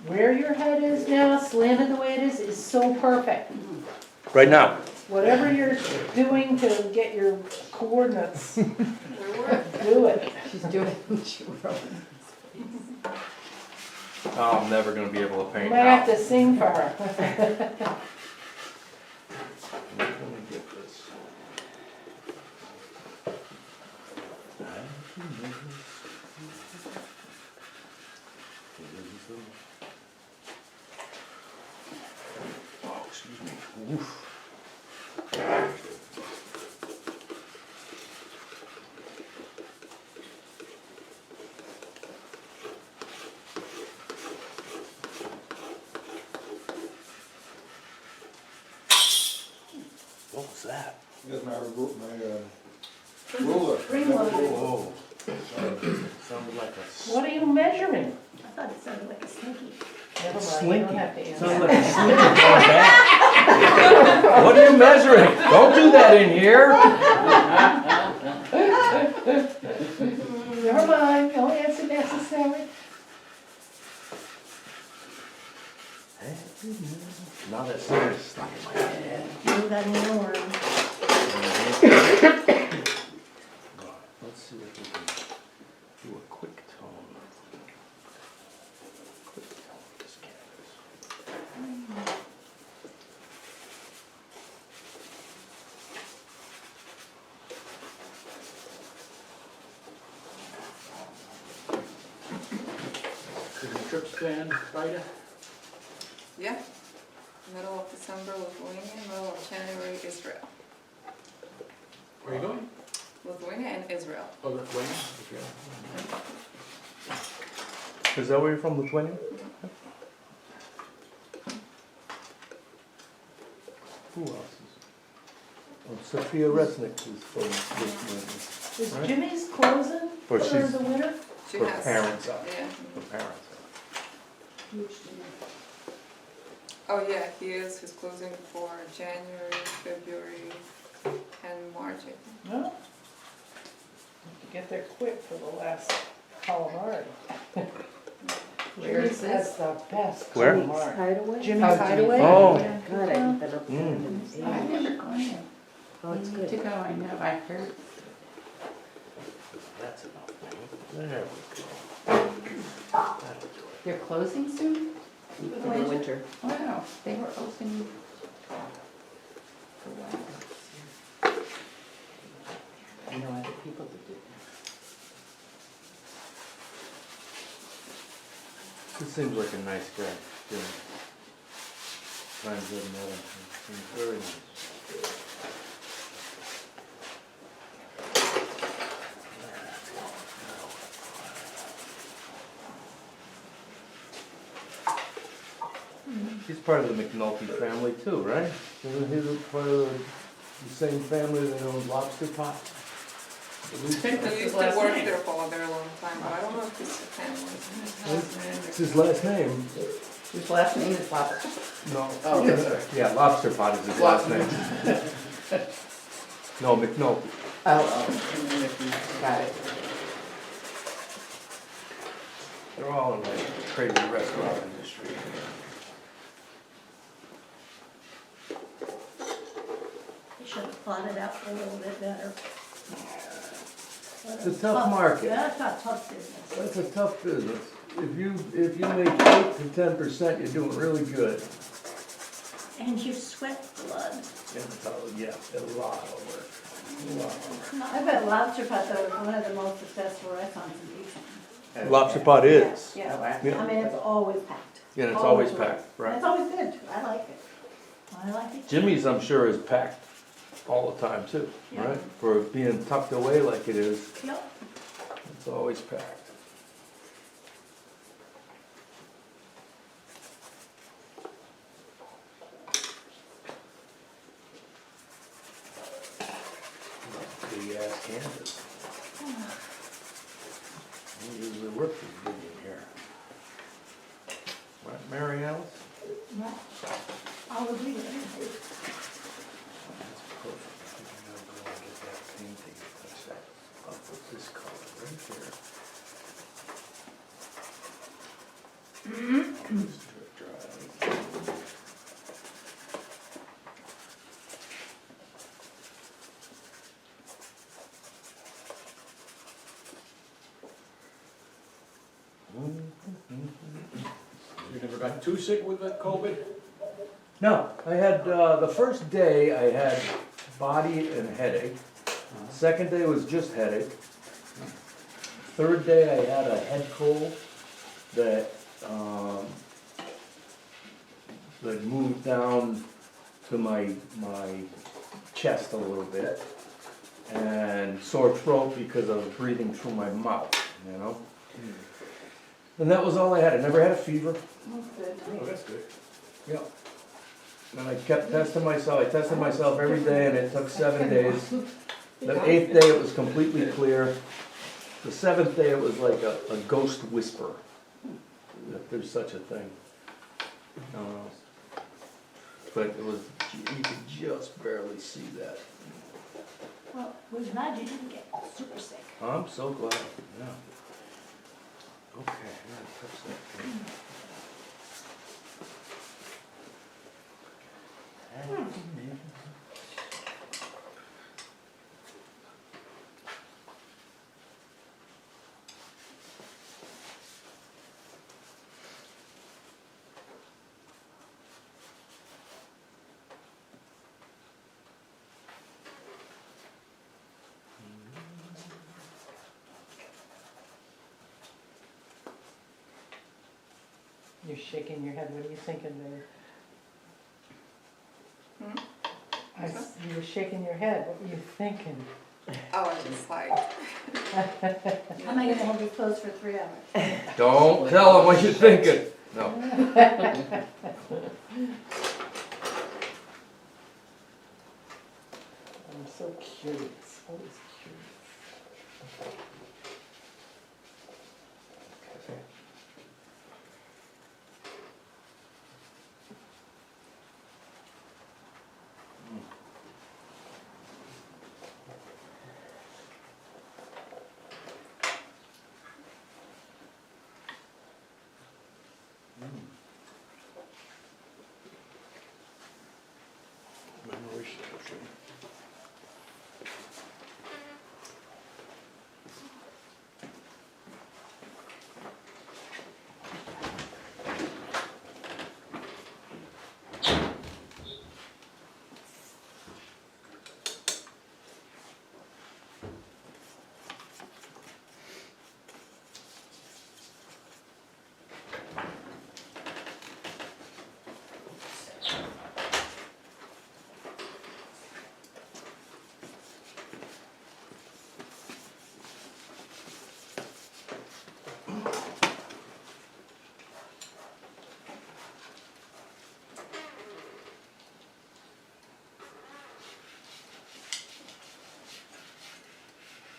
Where your head is now, slanted the way it is so perfect. Right now. Whatever you're doing to get your coordinates, do it. She's doing, she wrote. Oh, I'm never gonna be able to You paint might have now. to sing for her. Let me get this. Oh, excuse me. Oof. What was that? Here's my ruler. Ring loader. Whoa. Sounded like a. What are you measuring? I thought it sounded like a slinky. Never mind, you don't have to answer. Sounds like a slinky going back. What are you measuring? Don't do that in here. Never mind, no answer necessary. Now that song is stuck in my head. You got any more? Let's see if we can do a quick tone. Quick tone with this canvas. Could you trip stand, Vaida? Yeah. Middle of December, Lithuania, middle of January, Israel. Where are you going? Lithuania and Israel. Oh, Lithuania? Is that where you're from, Lithuania? Who else is? Oh, Sophia Resnick is from Lithuania. Is Right. Jimmy's closing Or for she's- the winter? She Her has. parents are. Yeah. Her parents are. Huge Jimmy. Oh yeah, he is. He's closing for January, February, and March, I think. No? Have to get there quick for the last calamari. Where is Jimmy's has this? the best Where? calamari. Hideaway? Jimmy's Oh, Hideaway? Oh. Yeah. God, I better put it in Mm. the I've age. never gone there. Oh, it's You need to good. go, I know, I heard. That's enough, man. There we go. That'll do it. They're closing soon? For the winter. Wow, they were open for a while. I know other people that did He seems like a nice guy, Jimmy. Times I've met him. He's very nice. He's part of the McNulty family too, right? Isn't he part of the same family that owns Lobster Pot? that. He What's used his to last work name? there for a very long time, but I don't know if it's a family. It's his last name. His last name is Lobster. No. Oh, that's right. Yeah, Lobster Pot is his last name. No, McNulty. Oh, got it. They're all in the crazy restaurant industry. You should have plotted out a little bit better. It's a tough market. That's not tough business. That's a tough business. If you make 8 to 10%, you're doing really good. And you sweat blood. Yeah, a lot of work. A lot of work. I bet Lobster Pot though is one of the most successful restaurants in Beecham. Lobster Pot is. Yeah, Oh, wow. Yeah. I mean, it's always packed. Yeah, it's always full. packed, And right? it's always good, I like it. I like it. Jimmy's, I'm sure, is packed all the time too, Yeah. right? For being tucked away like it is, Yep. it's always packed. Big ass canvas. We usually work this big in here. Right, Mary Alice? Yeah. I'll agree with you. That's perfect. I think I'm gonna go and get that painting. That's that. I'll put this color right here. You never got too sick with the COVID? No, I had, the first day I had body and headache. Second day was just headache. Third day I had a head cold that, that moved down to my chest a little bit. And sore throat because I was breathing through my mouth, you know? And that was all I had. I never had a fever. Oh, that's good. Yeah. And I kept testing myself. I tested myself every day and it took 7 days. The 8th day it was completely clear. The 7th day it was like a ghost whisper, if there's such a thing. But it was, you could just barely see that. Well, we're glad you didn't get super sick. I'm so glad, yeah. Okay, I'm gonna touch that thing. You're shaking your head, what are you thinking there? You were shaking your head, what were you thinking? Oh, I was like, Am I gonna hold you closed for 3 hours? Don't tell them what you're thinking. No. I'm so curious, always curious. Memory station.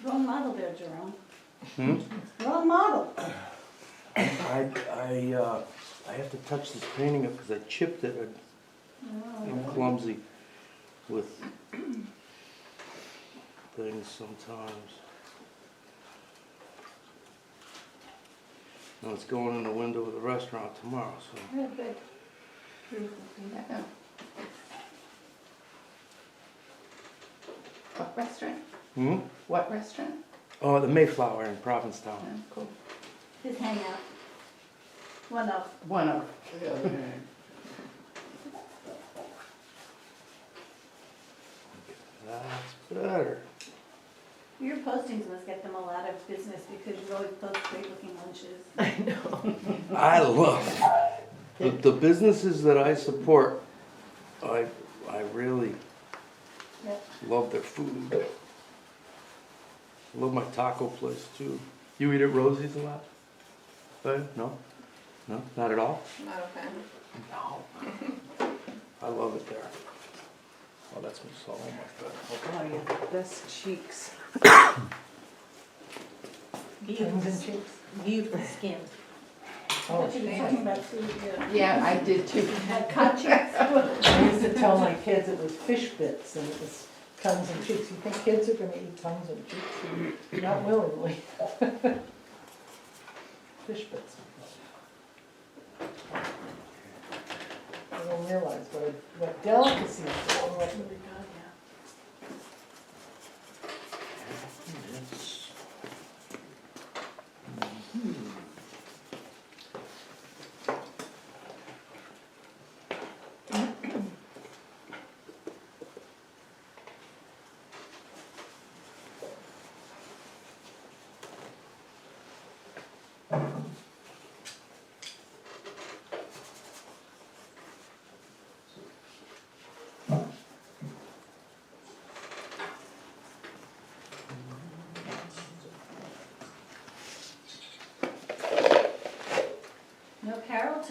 Wrong model there, Jerome. Hmm? Wrong model. I have to touch this painting up because I chipped it. I'm clumsy with things sometimes. Now it's going in the window of the restaurant tomorrow, so. Yeah, good. Yeah. What restaurant? Hmm? What restaurant? Oh, the Mayflower in Provincetown. Oh, cool. His hangout. One of. One of. That's better. Your postings must get them a lot of business because you always post great looking lunches. I love the businesses that I support. I really Yep. love their food. Love my taco place too. You eat at Rosie's a lot? No? No? Not at all? not a fan. No. I love it there. Oh, that's my soul. Oh my God. Oh, yeah, the best cheeks. Tongues and cheeks? Beautiful skin. Oh, But you were talking about food, yeah. Yeah, I did too. Had cod cheeks. I used to tell my kids it was fish bits and it was tongues and cheeks. You think kids are gonna eat tongues and cheeks? Not willingly. Fish bits. I don't realize what delicacies they are. Oh my God, yeah.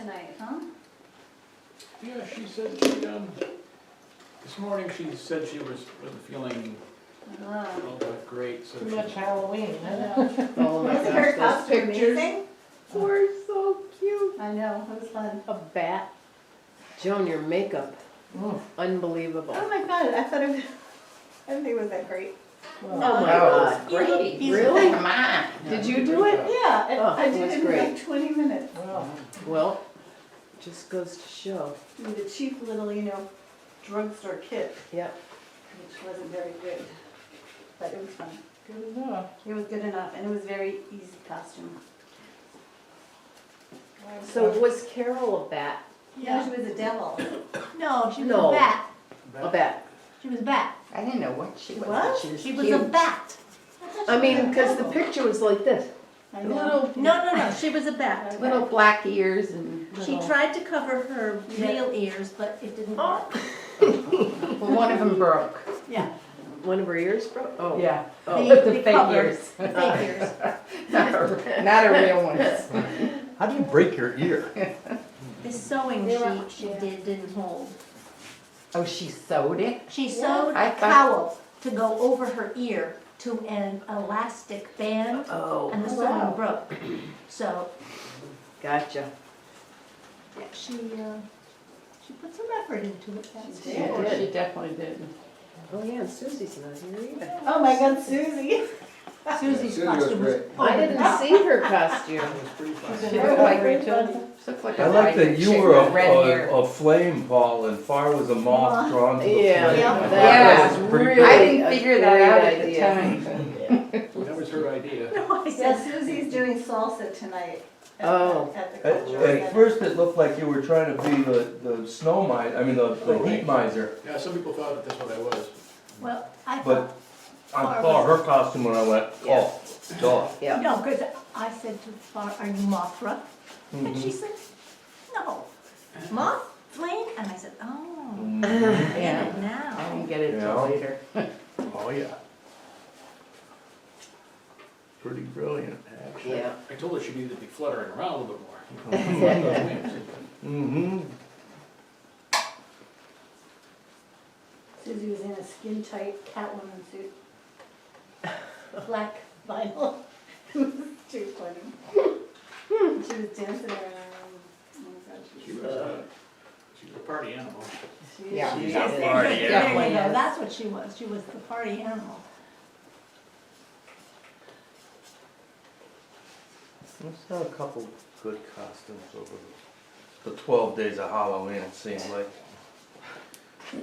tonight, huh? Yeah, she said she, this morning she said she wasn't feeling Oh. all that great, so Too she. much Halloween, I huh? know. Oh my Wasn't her gosh, those costume pictures amazing? were so cute. I know, it was fun. A bat. Joan, your makeup, Mm. unbelievable. Oh my god, I thought I didn't think it was that great. Oh Well, my God. Great. Really? Come on. Did you do it? Yeah, Oh, I did that's it in great. like 20 minutes. well, Well, just goes to show. With a cheap little, drugstore kit, Yep. which wasn't very good. But it was fun. good enough. It was good enough, and it was very easy costume. So was Carol a bat? Yeah, she was a devil. No, she was No. a bat. A bat. She was a bat. I didn't know what she was. What? but She was a cute. bat. I mean, because the picture was like this. I A know. little, No, she was a bat. Okay. Little black ears and She little, tried to cover her Yeah. real ears, but it didn't work. well, one of them broke. Yeah, one of her ears broke? Oh. Yeah. Oh. the fake cover. ears. The fake ears. Not a real one. How do you break your ear? The sewing They were- she yeah. didn't hold. Oh, she sewed it? She sewed I a thought- cowl to go over her ear to an elastic band, Oh, and the Oh, sewing wow. broke. So, gotcha. yeah, she put some effort into it, that's She for did. sure. She definitely did. Oh yeah, and Susie's not here either. Oh my god, Susie. Susie's Susie was costume was. great. I didn't see her costume. It was pretty fun. She's She in looked her like Rachel. She looked like I a like white that you chick were with red hair. a flame, Paul, and Far was a moth drawn to the Yeah, flame. Yeah. I thought Yeah. that was pretty Really? I good. didn't a figure that great out at the idea. time. That was her idea. No, I Yeah, said, Susie's doing salsa tonight. Oh. At the At, cultural at center. first, it looked like you were trying to be the snow miser, I mean, the heat miser. Yeah, some people thought that that's what I was. well, I But thought, I saw her costume and I went, oh, duh. Yeah. no, because I said to Far, are you Mothra? And she Mhm. said, no. Moth? Flame? And I said, oh, Mhm. I get Yeah. it I now. didn't get it Yeah. till later. Oh, yeah. Pretty brilliant, actually. Yeah. I told her she needed to be fluttering around a little bit more. Mm-hmm. Susie was in a skin tight Catwoman suit. Black vinyl. It was too funny. She was dancing around. Oh my god, She was a party animal. Yeah. she- Yes, she- there party, you definitely go, is. that's what she was. She was the party animal. We saw a couple good costumes over the 12 days of Halloween, it seemed like.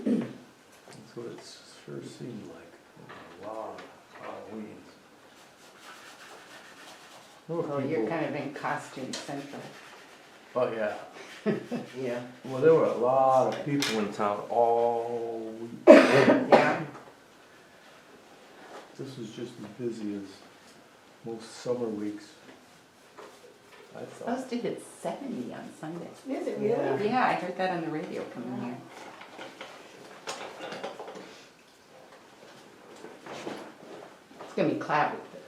That's what it sure seemed like. A lot of Halloweens. There were Well, you're people- kind of in costume central. Oh, yeah. Yeah. Well, there were a lot of people in town all week. Yeah. This was just as busy as most summer weeks. I thought. Supposed to hit 70 on Sunday. Is it really? Yeah. Yeah, I heard that on the radio coming here. It's gonna be cloudy, but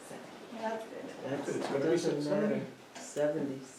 Yeah, that's good. That's, It's gonna be doesn't Saturday. matter. 70s.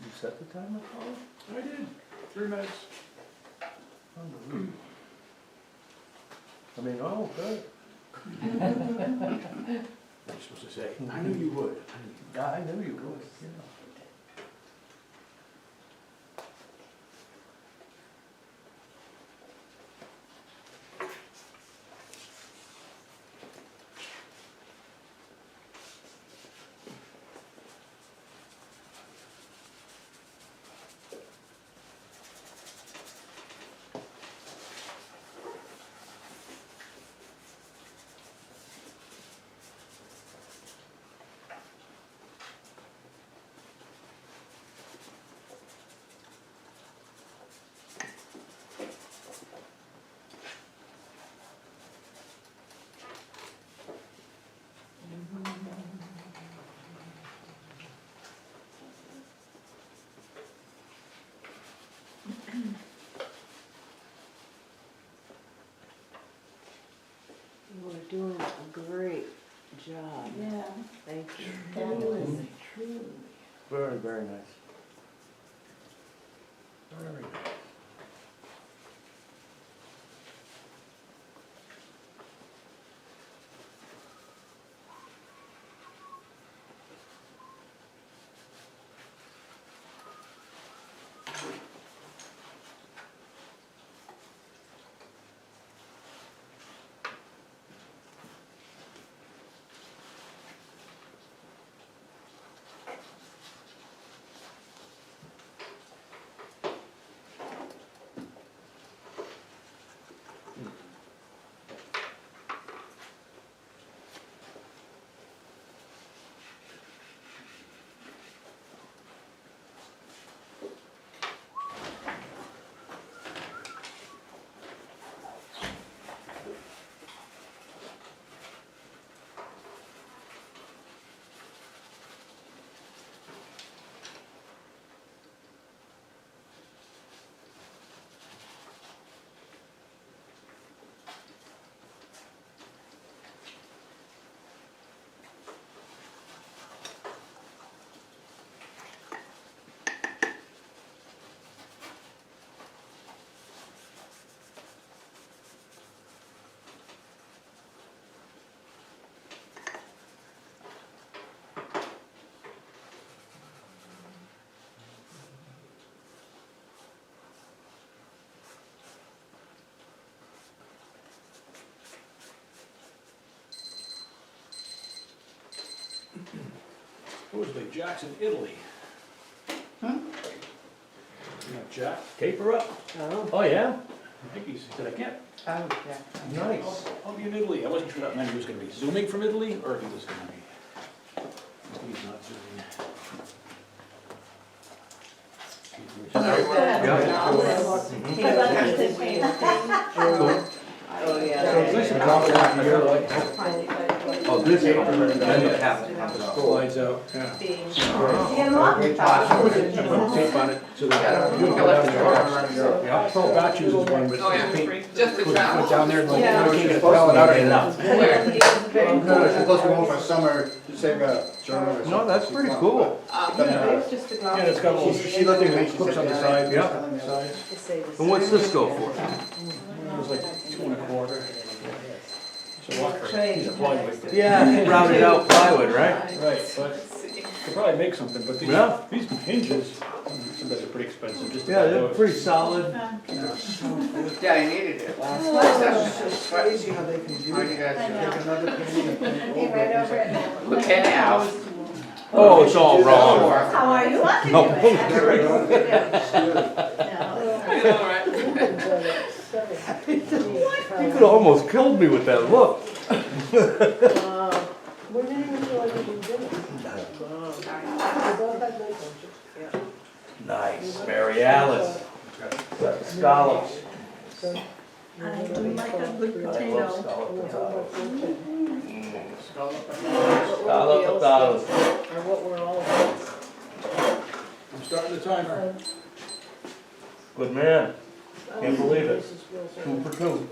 Did you set the timer, Colin? I did, 3 minutes. Unbelievable. I mean, oh, good. What are you supposed to say? I knew you would. Yeah, I knew you would, yeah. You are doing a great job. Yeah. Thank you. Truly, truly. Very, very nice. Very nice. It was like Jack's in Italy. Hmm? You know, Jack, Taper up. Oh, Oh, yeah? I think he said, I can't, Oh, yeah. Nice. I'll be in Italy. I wasn't sure that meant he was gonna be zooming from Italy, or if he was gonna be, I think he's not zooming. Oh, yeah. So this is dropping out here like. Oh, this is- then the cap comes out. Slides out, yeah. Get 'em up. Tape on it, so that you can go down there. Yeah. Pearl Batches is one, but Oh, yeah. paint, Just the put travel? down there, like, you Yeah. can't get it out enough. Where? No, it's supposed to be going for summer, save German or something. No, that's pretty cool. Yeah, just a yeah, it's got little, She looked at me, she clips said, on the yeah, side, Yeah. sides. And what's this go for? It was like 2 1/4. So what, he's a plywood. Yeah, routed out plywood, right? Right, but could probably make something, but Yeah. these hinges, sometimes are pretty expensive, just to Yeah, buy they're those. pretty solid. Yeah, I needed it last It's crazy how they can do How you it. guys I know. Take another penny and paint Hey, over right it. over it now. Look at now. Oh, it's all wrong. How are you? No. All right. You could almost killed me with that look. Where did you feel like you can do it? Above that lake, don't you? Nice, Mary Alice. Scallops. I do like a good I love potato. scallop potatoes. Scallop. Scallop potatoes. Or what we're all about. I'm starting the timer. Good man. Can't believe it. 2 for 2.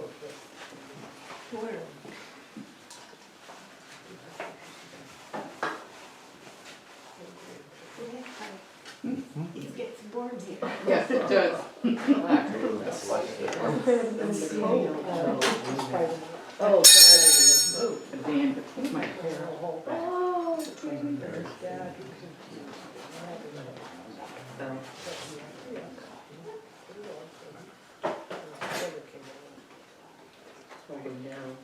Yes, it does. Oh, so the band between my hair. Holding down.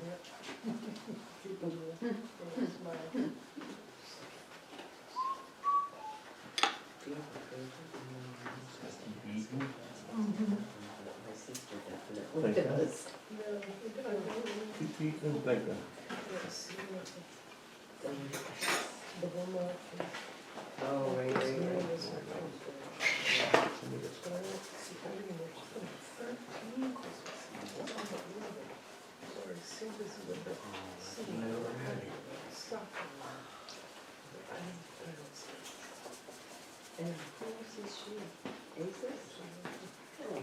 My sister definitely does. Keep eating, thinking. Oh, right. And who is she? Aces? Oh my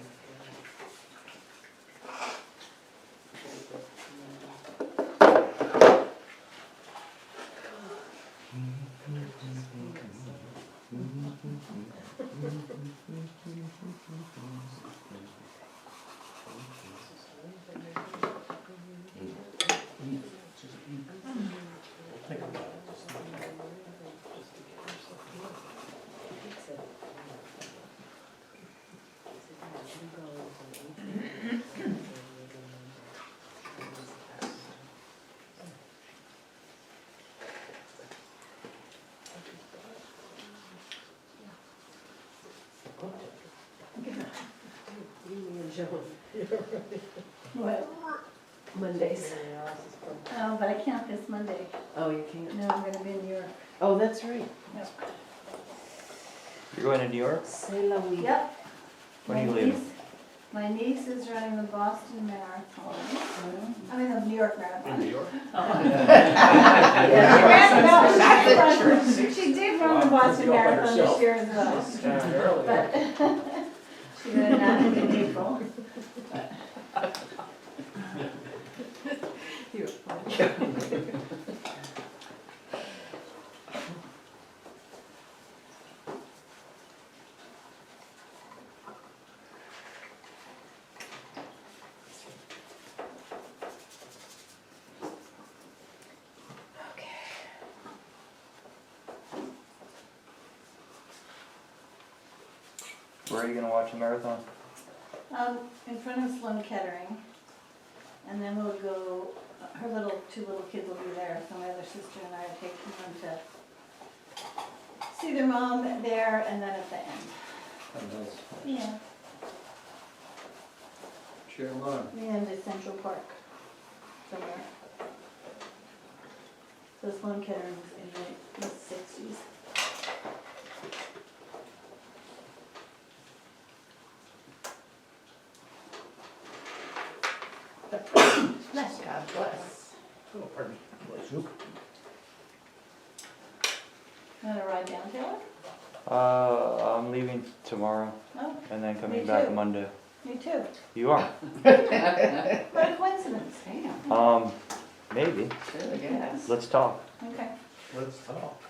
Think about it. Just think about it. What? Mondays. Oh, but I can't this Monday. Oh, you can't? No, I'm gonna be in New York. Oh, that's right. You're going to New York? C'est la vie. Yep. When are you My leaving? niece- My niece is running the Boston Marathon. I mean, the New York Marathon. In New York? She did run the Boston Wow. Marathon this year as well. But she ran that in April. Where are you going to watch the marathon? In front of Sloan Kettering. And then we'll go, two little kids will be there, so my other sister and I are taking them to see their mom there and then at the end. Oh, nice. Yeah, Chair one. the end is Central Park somewhere. So Sloan Kettering's in the 60s. God bless. Oh, pardon me. Bless you. You wanna ride down, Taylor? I'm leaving tomorrow Oh, and then coming Me back too. Monday. me too. You are? What a coincidence. Damn, Maybe. sure, I guess. Let's talk. Okay. Let's talk.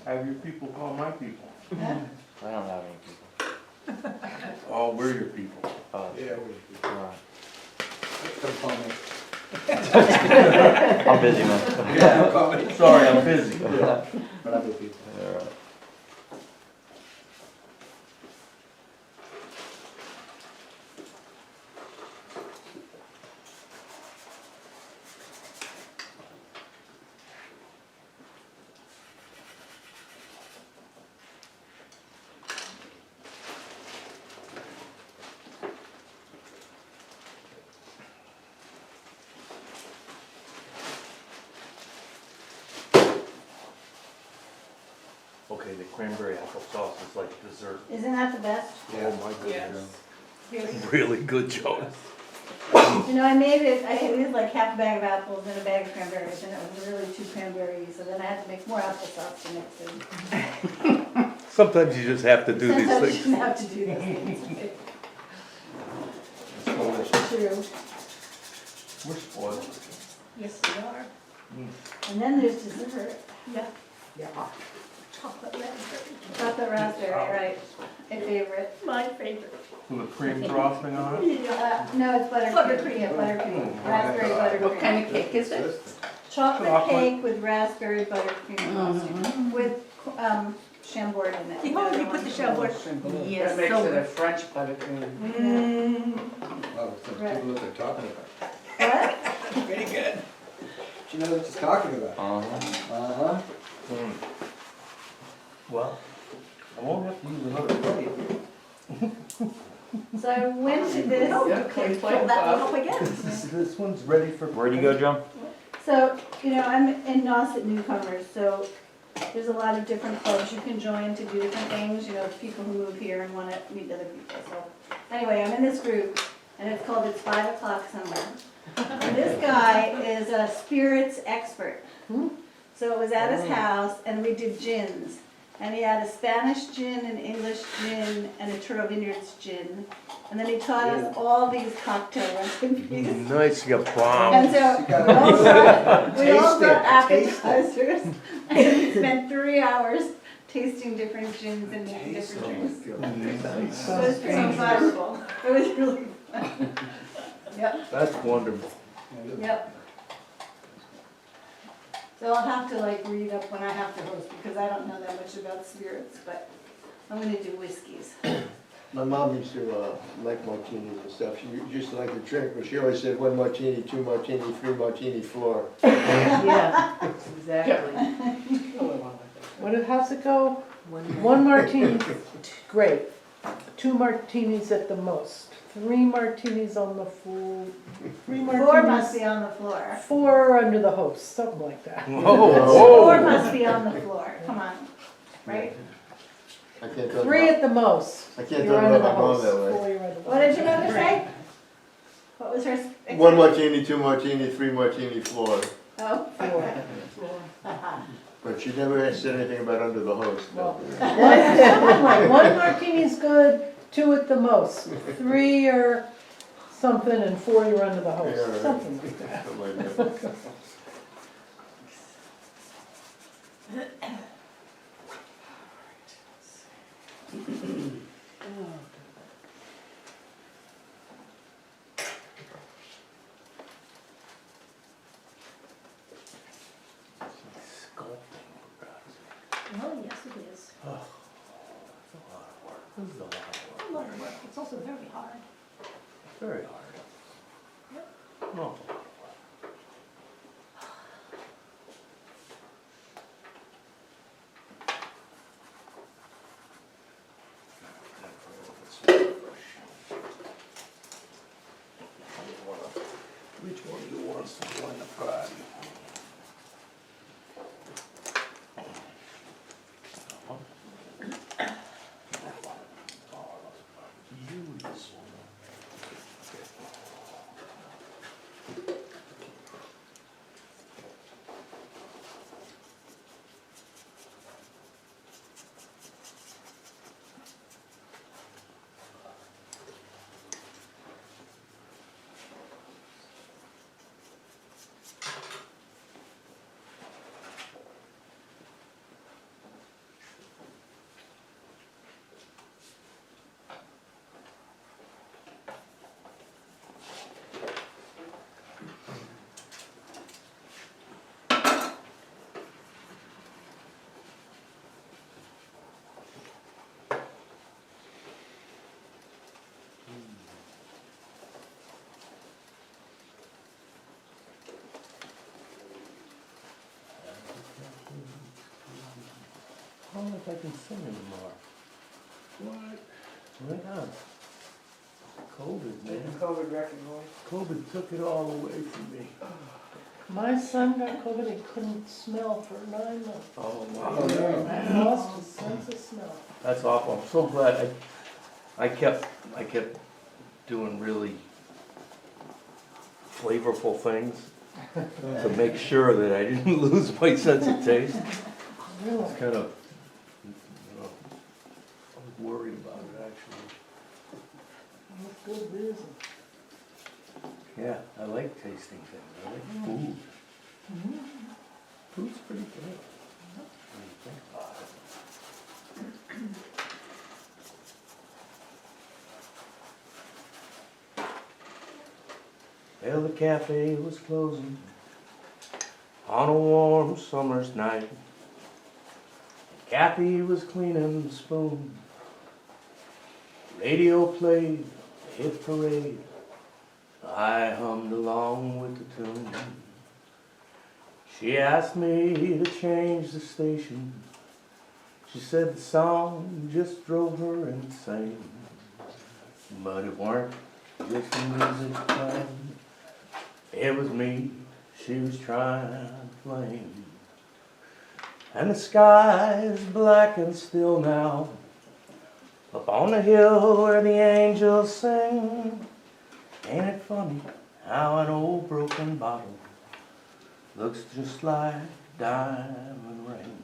Have your people call my people. Yeah. I don't have any people. Oh, we're your people. Oh, Yeah, alright. Don't call me. I'm busy, man. Yeah, don't call me. Sorry, I'm busy. But I'm with people. Alright. Okay, the cranberry apple sauce is like dessert. Isn't that the best? Oh my goodness. Really? Really good, Joe. You know, I used like half a bag of apples and a bag of cranberries, and it was really 2 cranberries, so then I had to make more applesauce to mix in. Sometimes you just have to do these Sometimes things. you have to do these things. True. We're spoiled. Yes, we are. And then there's dessert. Yeah, Yeah. chocolate raspberry. Chocolate raspberry, right, a favorite. My favorite. With a cream frosting on it? Yeah. No, it's buttercream. Buttercream. Yeah, buttercream, Mm. raspberry buttercream. What kind of cake is it? Chocolate Chocolate. cake with raspberry buttercream frosting, with Chambord in it. Oh, you put the Chambord. Yes, That makes so it a French buttercream. Mm. Wow, some people know what they're talking about. What? Pretty good. She knows what she's talking about. Uh-huh. Uh-huh. Mm. Well, I won't have to use another plate. So I went to this. Oh, Yeah, you clean can plate, fill that one Bob. up again. This one's ready for. Where'd you go, John? So, I'm in Nauset Newcomers, so there's a lot of different clubs you can join to do different things, people who move here and wanna meet other people, so. Anyway, I'm in this group, and it's called It's 5 O'Clock Somewhere. And this guy is a spirits expert. So it was at his house, and we did gins. And he had a Spanish gin, an English gin, and a Turtle Vineyards gin. And then he taught us all these cocktail recipes. Nice, you got bomb. And so You gotta we all taste got it, taste it. appetizers, and we spent 3 hours tasting different gins and making different drinks. Nice. It was pretty fun. It was really fun. Yep, That's wonderful. yep. So I'll have to read up when I have to host, because I don't know that much about spirits, but I'm gonna do whiskeys. My mom used to like martinis and stuff. She used to like to drink, but she always said 1 martini, 2 martini, 3 martini floor. Yeah, exactly. How's it go? 1 martini, great. 2 martinis at the most. 3 martinis on the floor. 3 martinis. 4 must be on the floor. 4 under the host, something like that. Whoa, 4 must be on the floor, come on, right? I can't tell 3 at the most. I can't You're talk under about the my mom host. that way. 4, you're under the What did host. your mother say? What was her? 1 martini, 2 martini, 3 martini floor. Oh. 4. But she never said anything about under the host. Well, something like 1 martini's good, 2 at the most. 3 or something, and 4 you're under the host. Yeah, right. Something like that. Something like that. Oh, yes, it is. This is a lot of work. A lot of work. It's also very hard. Very hard. Oh. Which one do you want to join the party? I don't know if I can sing anymore. What? Right on. COVID, man. COVID record voice. COVID took it all away from me. My son got COVID and couldn't smell for 9 months. Oh, He lost his sense of smell. That's awful. I'm so glad I kept doing really flavorful things to make sure that I didn't lose my sense of taste. Really? It's kind of, I was worried about it actually. With good reason. Yeah, I like tasting things. I like food. Food's pretty good. When you think about it. Well, the cafe was closing on a warm summer's night. Kathy was cleaning the spoon. Radio played a hit parade. I hummed along with the tune. She asked me to change the station. She said the song just drove her insane. But it weren't just the music playing. It was me she was trying to flame. And the sky is black and still now, up on the hill where the angels sing. Ain't it funny how an old broken bottle looks just like diamond ring?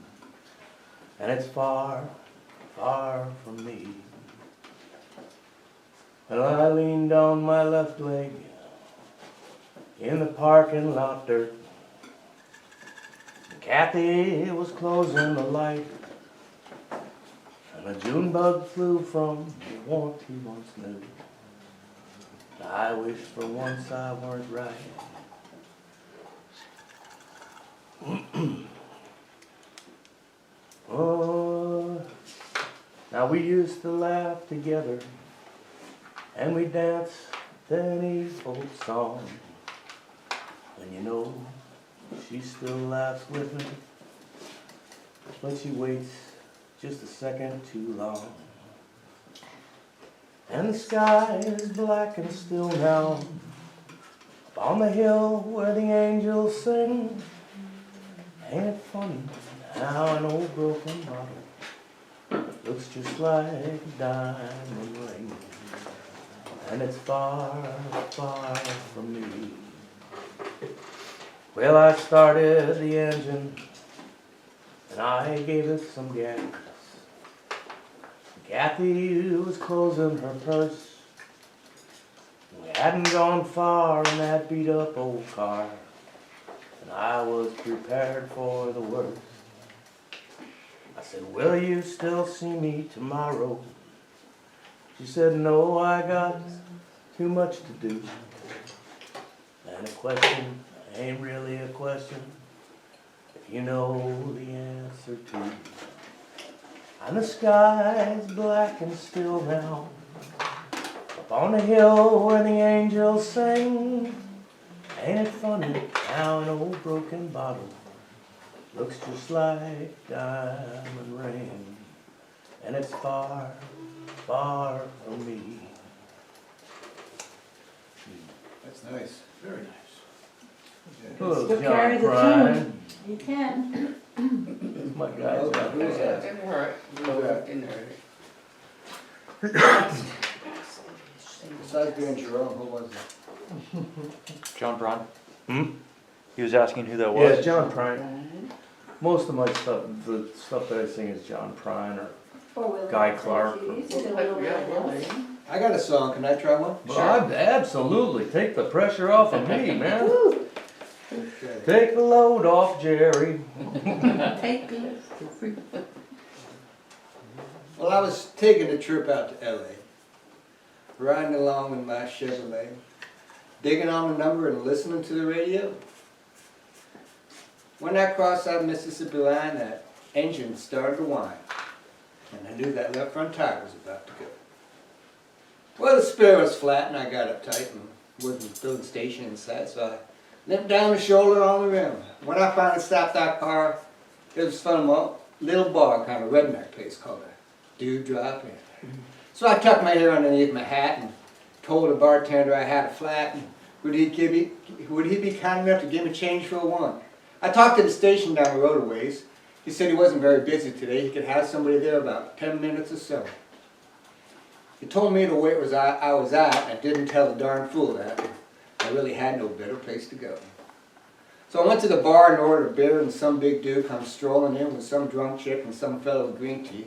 And it's far, far from me. Well, I leaned on my left leg in the parking lot dirt. Kathy was closing the light, and a June bug flew from the warmth he once knew. I wish for once I weren't right. Oh, now we used to laugh together, and we danced any old song. And you know, she still laughs with me, but she waits just a second too long. And the sky is black and still now, up on the hill where the angels sing. Ain't it funny how an old broken bottle looks just like a diamond ring? And it's far, far from me. Well, I started the engine and I gave it some gas. Kathy was closing her purse. We hadn't gone far in that beat up old car, and I was prepared for the worst. I said, will you still see me tomorrow? She said, no, I got too much to do. And a question ain't really a question if you know the answer to. And the sky is black and still now, up on the hill where the angels sing. Ain't it funny how an old broken bottle looks just like diamond ring? And it's far, far from me. That's nice. Very nice. Oh, Still John carry the Prine. You can. That's my guy, John Who was Prine. that? Didn't hurt. Who was that? Didn't hurt. Besides being Jerome, who was it? John Braun? Hmm? He was asking who that Yeah, was. John Prine. Most of my stuff, the stuff that I sing is John Prine or Four-wheel Guy drive. Clark. You did a little bit else. I got a song, can I try one? Well, absolutely. Take the pressure off of me, man. Okay. Take the load off, Jerry. Take this to free. Well, I was taking a trip out to LA, riding along in my Chevrolet, digging on the number and listening to the radio. When I crossed that Mississippi line, that engine started to whine, and I knew that left front tire was about to go. Well, the spare was flat, and I got uptight and wasn't filling station inside, so I limped down the shoulder on the rim. When I finally stopped that car, it was from a little bar, kind of redneck place called a Dewdrop Inn. So I tucked my hair underneath my hat and told the bartender I had a flat, and would he be kind enough to give me change for one? I talked to the station down the road a ways. He said he wasn't very busy today. He could have somebody there about 10 minutes or so. He told me the way it was I was at, and didn't tell the darn fool that. I really had no better place to go. So I went to the bar and ordered a beer, and some big dude comes strolling in with some drunk chick and some fellow with green tea.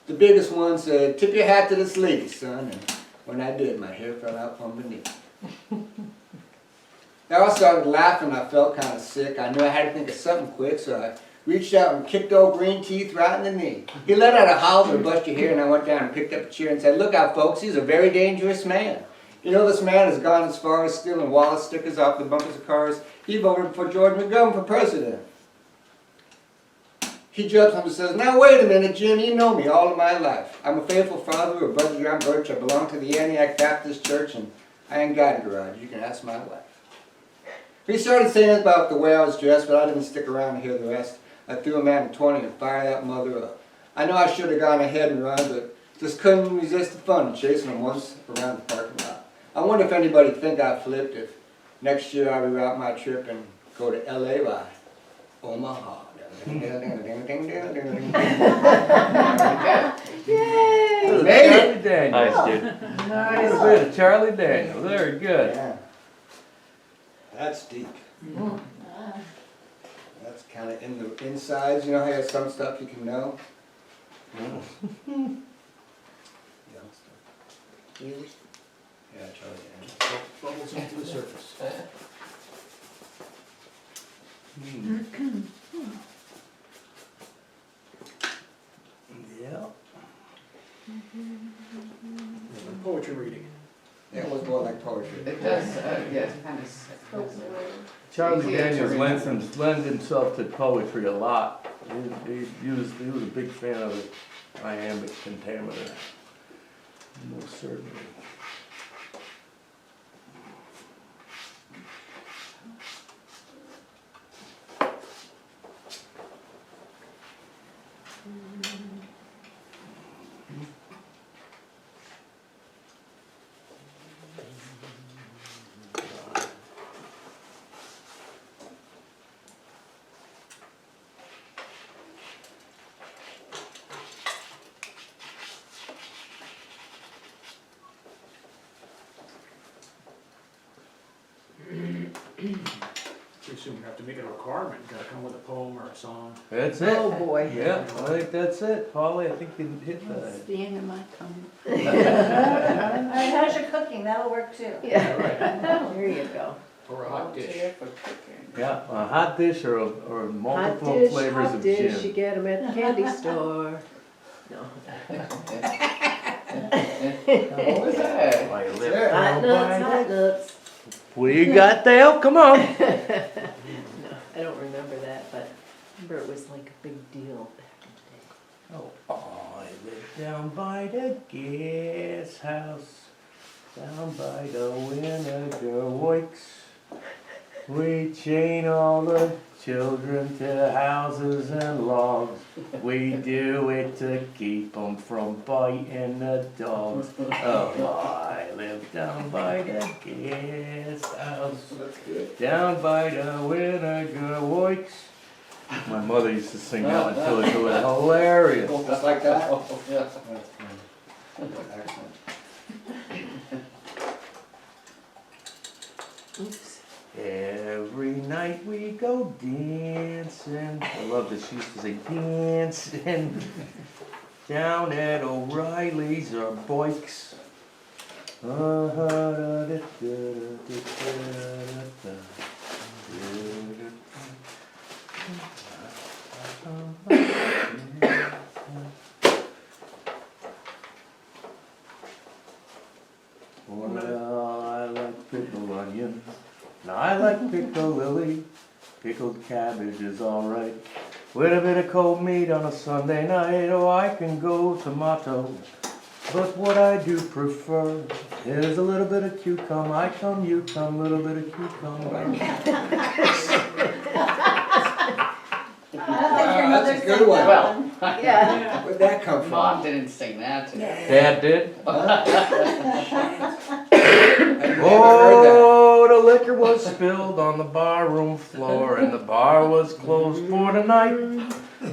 The biggest one said, tip your hat to this lady, son, and when I did, my hair fell out from beneath. They all started laughing. I felt kind of sick. I knew I had to think of something quick, so I reached out and kicked old Green Teeth right in the knee. He let out a howl to bust your hair, and I went down and picked up a chair and said, "Look out, folks, he's a very dangerous man. You know, this man has gone as far as stealing wallet stickers off the bumpers of cars. He voted for George McGovern for president." He jumps up and says, "Now wait a minute, Jim, you know me all of my life. I'm a faithful father of Brother John Birch. I belong to the Antioch Baptist Church, and I ain't got a garage. You can ask my wife." He started saying about the way I was dressed, but I didn't stick around to hear the rest. I threw a man in 20 and fired that mother up. I know I should have gone ahead and run, but just couldn't resist the fun of chasing him once around the parking lot. I wonder if anybody think I flipped if next year I reroute my trip and go to LA by Omaha. Yay! Made it! Charlie Daniels. Nice, dude. A little bit of Charlie Daniels, very good. Yeah. That's deep. That's kind of in the insides. You know how you have some stuff you can know? Yeah, Charlie Daniels. Bubbles into the surface. Yeah. Poetry reading. Yeah, it was more like poetry. It does, yeah, it's kind of. Charlie Easier to Daniels remember. lends himself to poetry a lot. He was a big fan of the iambic pentameter. Most certainly. Pretty soon we have to make it a requirement, gotta come with a poem or a song. That's it. Oh, boy. Yeah, I think that's it. Polly, I think you hit It's that. the end of my tongue. All right, how's your cooking? That'll work too. Yeah, there you go. Or a hot dish. Volunteer for cooking. Yeah, a hot dish or Hot multiple dish, flavors hot of dish, you gin. get them at the candy store. No. What was that? My lip Yeah. Hot fell nuts, by hot the- nuts. What do you got there? Come on. No, I don't remember that, but I remember it was like a big deal back in the day. Oh, I live down by the gas house, down by the vinegar works. We chain all the children to houses and logs. We do it to keep 'em from biting the dogs. Oh, I live down by the gas house, down by the vinegar works. My mother used to sing that until it was hilarious. Just like that? Yeah. That's funny. Excellent. Oops. Every night we go dancing. I love that she used to say dancing. Down at O'Reilly's or Boykes. Well, I like pickled onion. Now I like pickled lily. Pickled cabbage is alright. With a bit of cold meat on a Sunday night, oh, I can go tomato. But what I do prefer is a little bit of cucumber. I come, you come, little bit of cucumber. I don't think your That's mother a sang good one. that Well, one. Yeah. Where'd that come from? Mom didn't sing that today. Dad did? I've never heard Oh, the liquor was spilled on the barroom floor and the bar was closed for the night.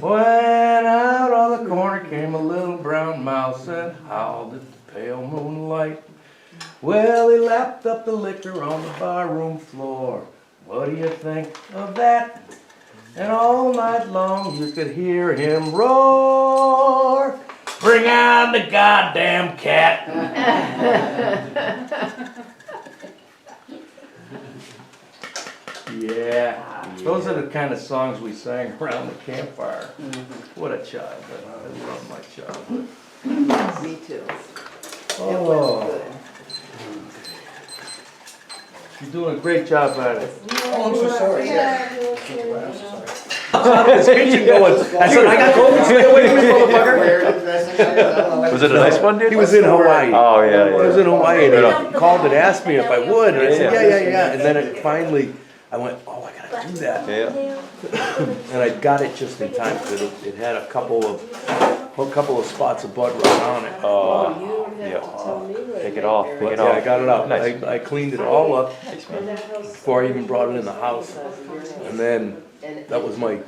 When out of the corner came a little brown mouse and howled at the pale moonlight. Well, he lapped up the liquor on the barroom floor. What do you think of that? And all night long you could hear him roar, "Bring on the goddamn cat!" Yeah, those are the kind of songs we sang around the campfire. What a childhood, I love my childhood. Me too. It Oh, was good. you're doing a great job at it. Oh, I'm so sorry. His kitchen going. I said, I got COVID, stay away from me, motherfucker. Was it a nice one, dude? He was in Hawaii. Oh, yeah, He was in Hawaii and he called and asked me if I would, and I said, Yeah. yeah. And then it finally, I went, oh, I gotta do that. Yeah. And I got it just in time, because it had a couple of spots of blood right on it. Oh, You have yeah. to tell me when Take it they off, bury take it Yeah, I off. got it out. Nice. I cleaned it all up Nice, And man. that house- before I even brought it in the house. 25 years ago. And then, And that was my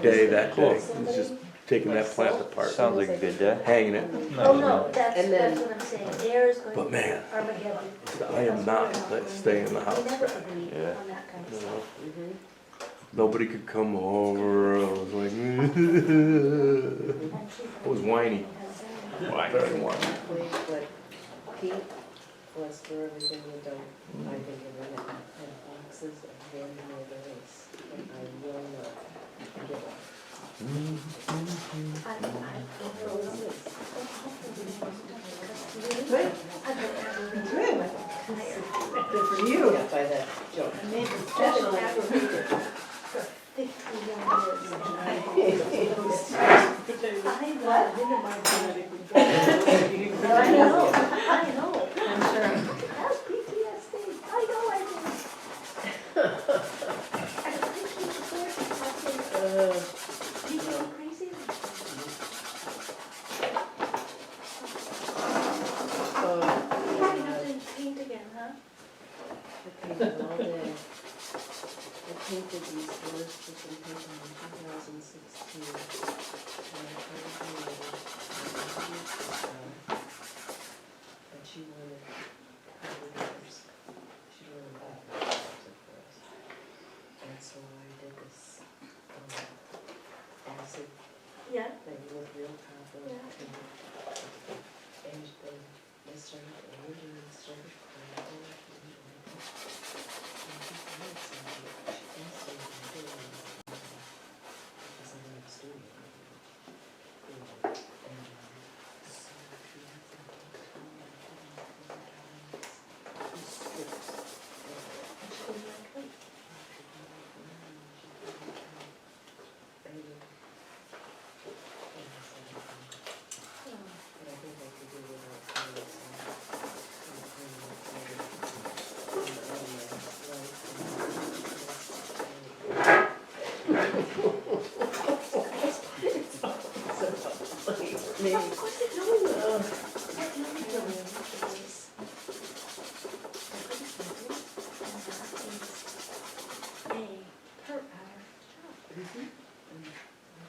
day that day. It was just taking that plant apart, Sounds like a good day. hanging it. Oh, no, that's, And then- that's what I'm saying, there's going to But be man, Armageddon. I am not staying in the We house. never agreed Yeah. on that kind of You stuff. know? Mhm. Nobody could come over. I was like, I was whiny. Very whiny. But Pete was for everything you've done, I think, in the and boxes of very near the race. And I will not give up. Good for you. Yeah, by that joke. I made a special aggravated for 51 years. I know. I'm sure. That's PTSD. I know I did. I think he was there to talk to people crazy. You have to paint again, huh? I painted all day. I painted these doors for some people in 2016. And I painted them and she wanted the doors. She wanted back of course. And so I did this acid Yeah. thing with real copper. Yeah. And they started older and started crying. Of course it knows. Let me tell you what it is. Per hour job.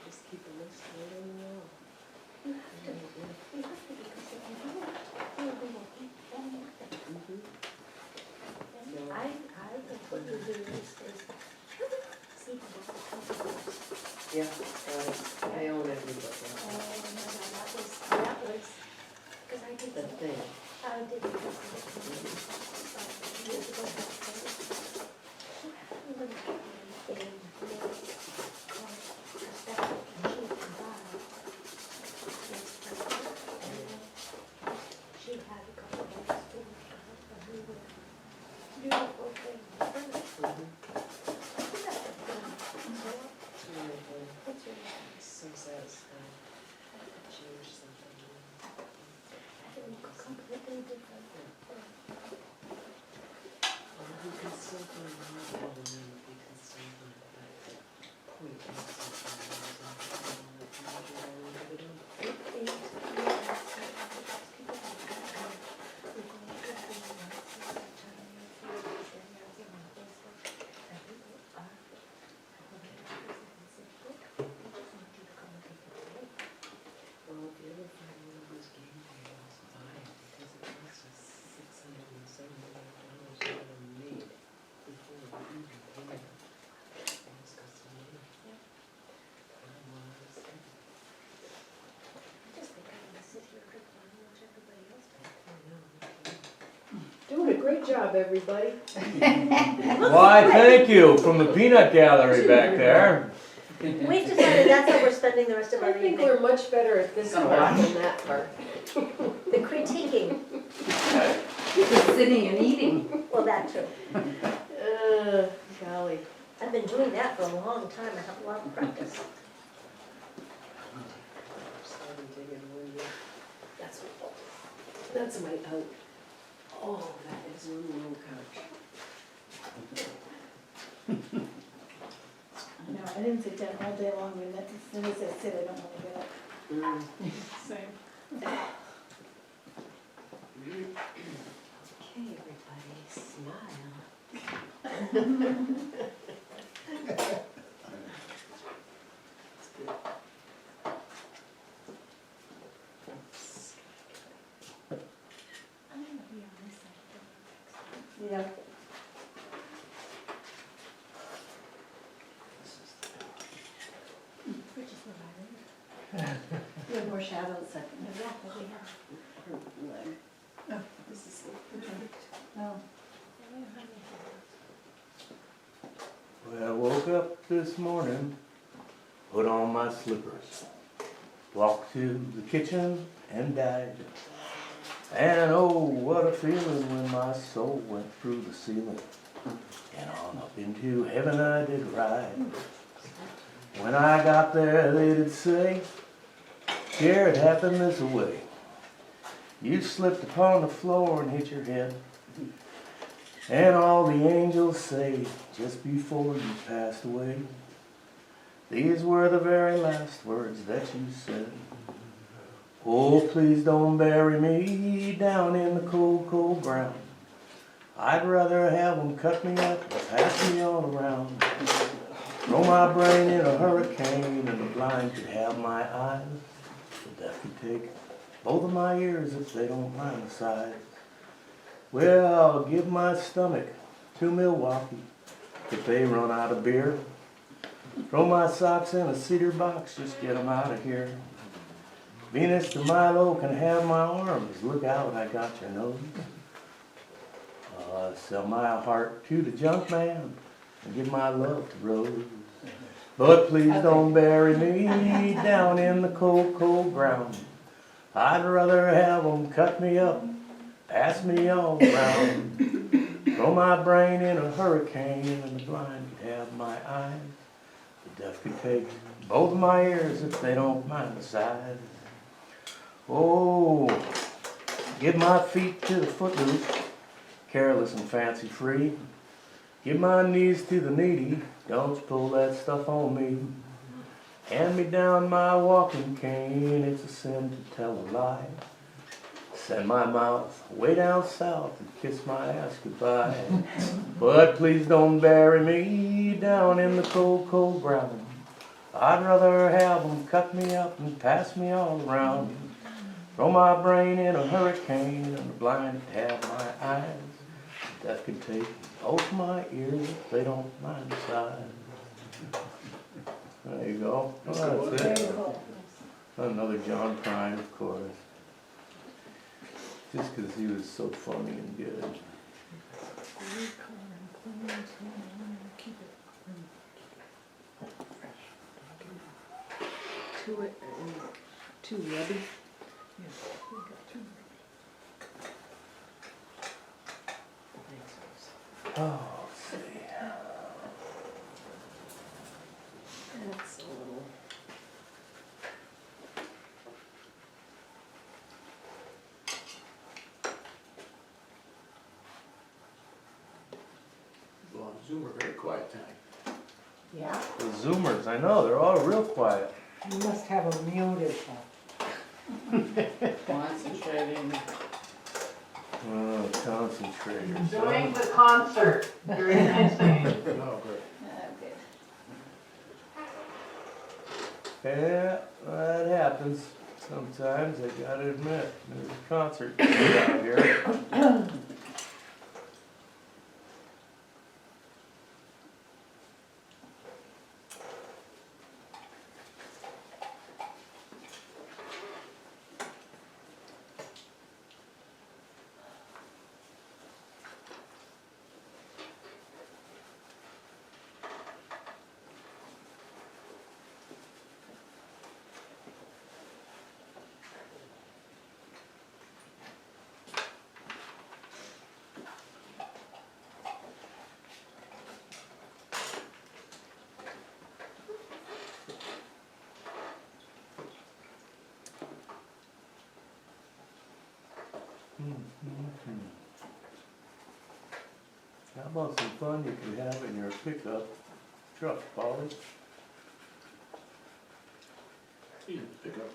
Just keep a list right on the wall. You have to because if you don't, they will keep on working. And I what you do is see the Yeah, I own every book. Oh, no, that was, because I did The thing. I did it years ago. She had a couple of books for her beautiful thing. It's really nice. So satisfying. Change something. I think it's completely different. You can still find more than you can still find that point in Well, if you ever find one of those game tables, buy it because it costs us $675 to have them made before we even pay them. And it's custom made. Good job, everybody. Why, thank you, from the peanut gallery back there. We've decided that's how we're spending the rest of our I think evening. we're much better at this Gonna part watch. than that part. The critiquing, Just sitting and eating. well, that too. Golly. I've been doing that for a long time. I have a lot of practice. That's my out. Oh, that is one little couch. I know, I didn't sit down all day long, and as soon as I sit, I don't wanna get up. Same. Okay, everybody, smile. Yeah. You have more shadows second. Yeah, but we have. Oh, this is the, oh. Well, I woke up this morning, put on my slippers, walked to the kitchen and died. And oh, what a feeling when my soul went through the ceiling. And on up into heaven I did ride. When I got there they did say, "Here it happened this way. You slipped upon the floor and hit your head. And all the angels say, just before you passed away, these were the very last words that you said. Oh, please don't bury me down in the cold, cold ground. I'd rather have them cut me up and pass me all around. Throw my brain in a hurricane and the blind could have my eyes. The deaf could take both of my ears if they don't mind the size. Well, I'll give my stomach to Milwaukee if they run out of beer. Throw my socks in a cedar box, just get them out of here. Venus de Milo can have my arms, look out, I got your nose. Sell my heart to the junk man and give my love to Rose. But please don't bury me down in the cold, cold ground. I'd rather have them cut me up, pass me all around. Throw my brain in a hurricane and the blind could have my eyes. The deaf could take both of my ears if they don't mind the size. Oh, give my feet to the footloose, careless and fancy free. Give my knees to the needy, don't you pull that stuff on me. Hand me down my walking cane, it's a sin to tell a lie. Send my mouth way down south and kiss my ass goodbye. But please don't bury me down in the cold, cold ground. I'd rather have them cut me up and pass me all around. Throw my brain in a hurricane and the blind could have my eyes. The deaf could take both my ears if they don't mind the size. There you go. Well, that's Very it. cool. Another John Prine, of course. Just because he was so funny and good. Two rubby. Oh, let's see. That's a little. Well, on Zoom, we're very quiet tonight. Yeah, The Zoomers, I know, they're all real quiet. you must have them muted. Concentrating. Oh, concentrators. Enjoying the concert during his name. Oh, good. Okay. Yeah, that happens sometimes, I gotta admit. There's a concert out here. How about some fun you could have in your pickup truck, Polly? You pick up.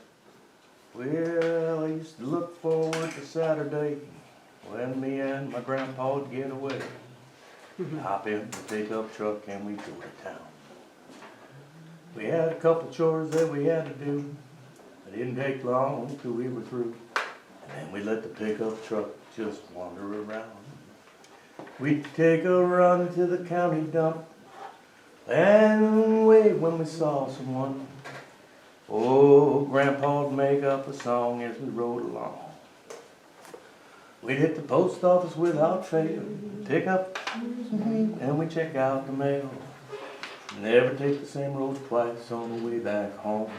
Well, I used to look forward to Saturday when me and my grandpa would get away. Hop in the pickup truck and we'd go to town. We had a couple chores that we had to do. It didn't take long till we were through. And then we let the pickup truck just wander around. We'd take a run to the county dump and wait when we saw someone. Oh, Grandpa'd make up a song as we rode along. We'd hit the post office without fail, pick up and we check out the mail. Never take the same road twice on the way back home.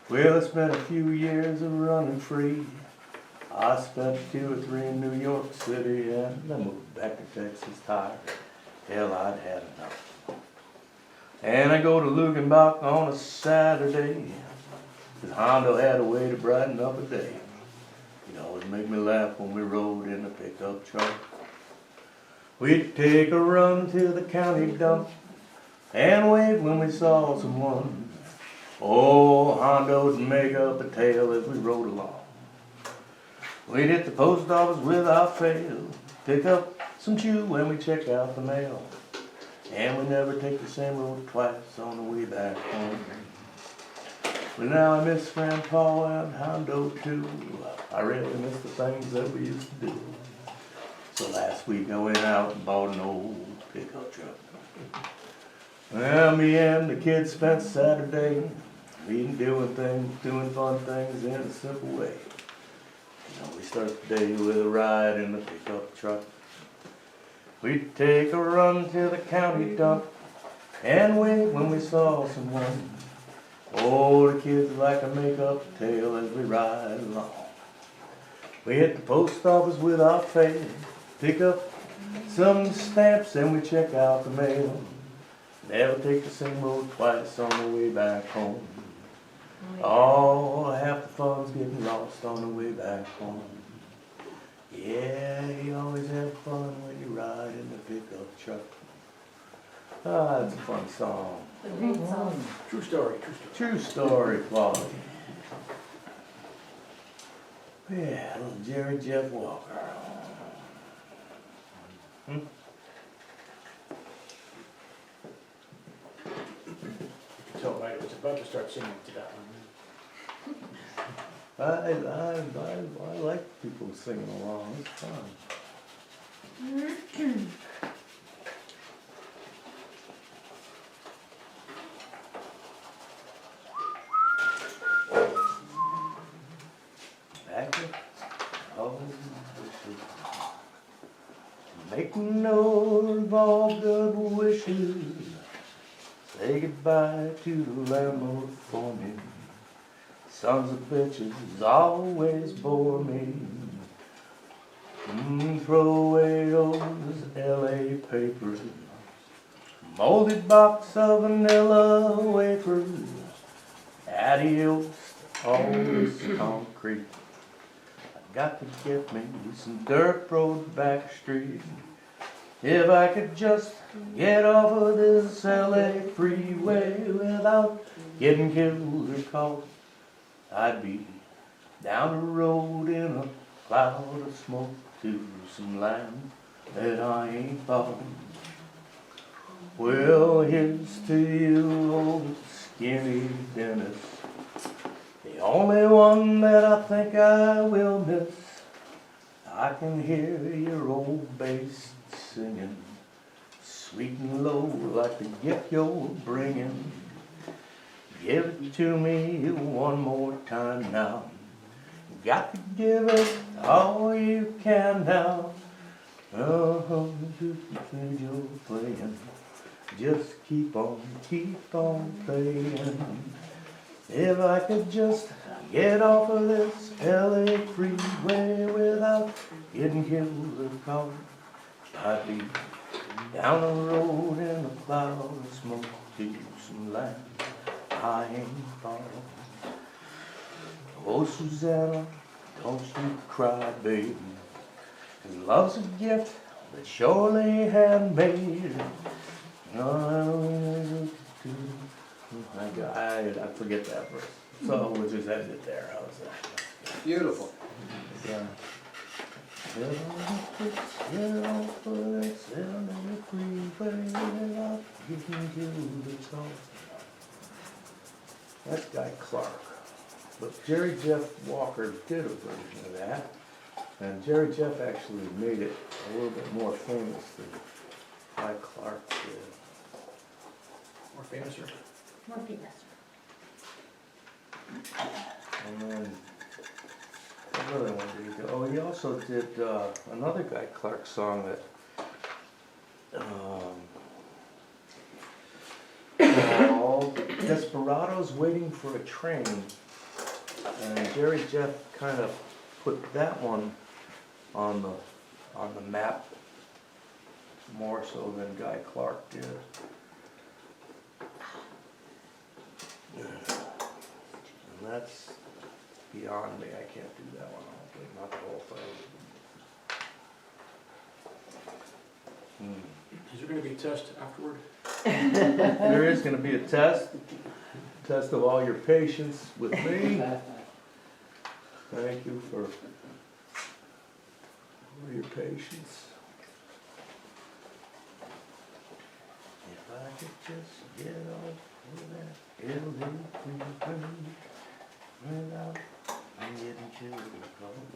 Well, it's been a few years of running free. I spent 2 or 3 in New York City and then moved back to Texas tired. Hell, I'd had enough. And I go to Lugenbach on a Saturday, 'cause Hondo had a way to brighten up a day. He'd always make me laugh when we rode in the pickup truck. We'd take a run to the county dump and wait when we saw someone. Oh, Hondo'd make up a tale as we rode along. We'd hit the post office without fail, pick up some chew when we check out the mail. And we never take the same road twice on the way back home. But now I miss Grandpa and Hondo too. I really miss the things that we used to do. So last week I went out and bought an old pickup truck. Well, me and the kids spent Saturday eating, doing fun things in a simple way. You know, we start the day with a ride in the pickup truck. We'd take a run to the county dump and wait when we saw someone. Oh, the kids like to make up a tale as we ride along. We hit the post office without fail, pick up some stamps and we check out the mail. Never take the same road twice on the way back home. Oh, half the fun's getting lost on the way back home. Yeah, you always have fun when you ride in the pickup truck. Ah, that's a fun song. The great song. True story, True story, quality. Yeah, little Jerry Jeff Walker. You can tell Vaida was about to start singing to that one. I like people singing along, it's fun. Back with all wishes, make note of all good wishes, say goodbye to the landlord for me. Sons of bitches always bore me. Throw away those LA papers, molded box of vanilla wafers, adios to all this concrete. I got to get me some dirt road back street. If I could just get off of this LA freeway without getting killed or caught, I'd be down the road in a cloud of smoke to some land that I ain't bought. Well, here's to you, old skinny Dennis, the only one that I think I will miss. I can hear your old bass singing, sweet and low like the gift you're bringing. Give it to me one more time now. Got to give it all you can now. Oh, you're playing. Just keep on playing. If I could just get off of this LA freeway without getting killed or caught, I'd be down the road in a cloud of smoke to some land I ain't far. Oh, Susanna, don't you cry, baby. 'Cause love's a gift that's surely handmade. I forget that verse. So we'll just end it there. How's that? Beautiful. Yeah. That's Guy Clark. But Jerry Jeff Walker did a version of that. And Jerry Jeff actually made it a little bit more famous than Guy Clark did. More famouser. More famous. And then, what other one did he do? Oh, he also did another Guy Clark song that called Desperados Waiting for a Train. And Jerry Jeff kind of put that one on the map more so than Guy Clark did. And that's beyond me. I can't do that one. I don't think, not the whole thing. Is there gonna be a test afterward? There is gonna be a test of all your patience with me. Thank you for your patience. If I could just get over that elderly thing without getting too cold.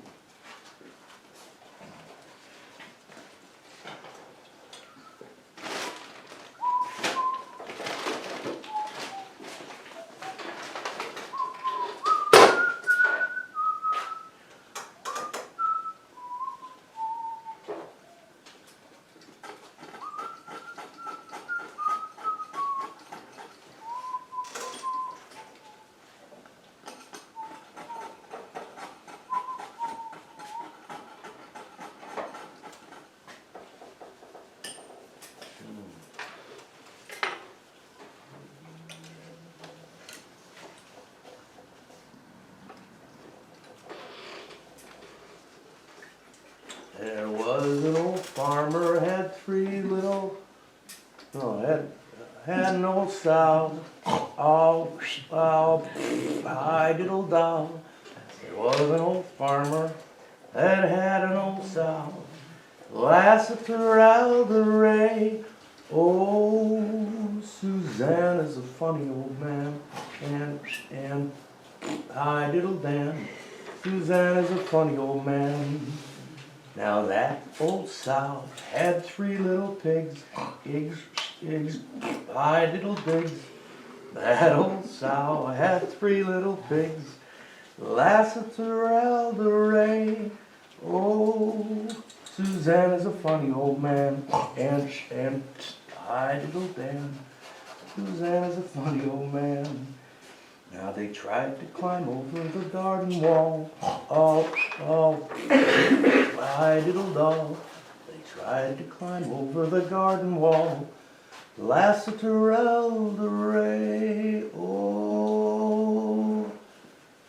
There was an old farmer, had had an old sow, I diddle down. There was an old farmer, that had an old sow, Lassiter Alderay. Oh, Suzanne is a funny old man, and I diddle Dan. Suzanne is a funny old man. Now that old sow had 3 little pigs, I diddle digs. That old sow had 3 little pigs, Lassiter Alderay. Oh, Suzanne is a funny old man, and I diddle Dan. Suzanne is a funny old man. Now they tried to climb over the garden wall. I diddle dog. They tried to climb over the garden wall. Lassiter Alderay. Oh,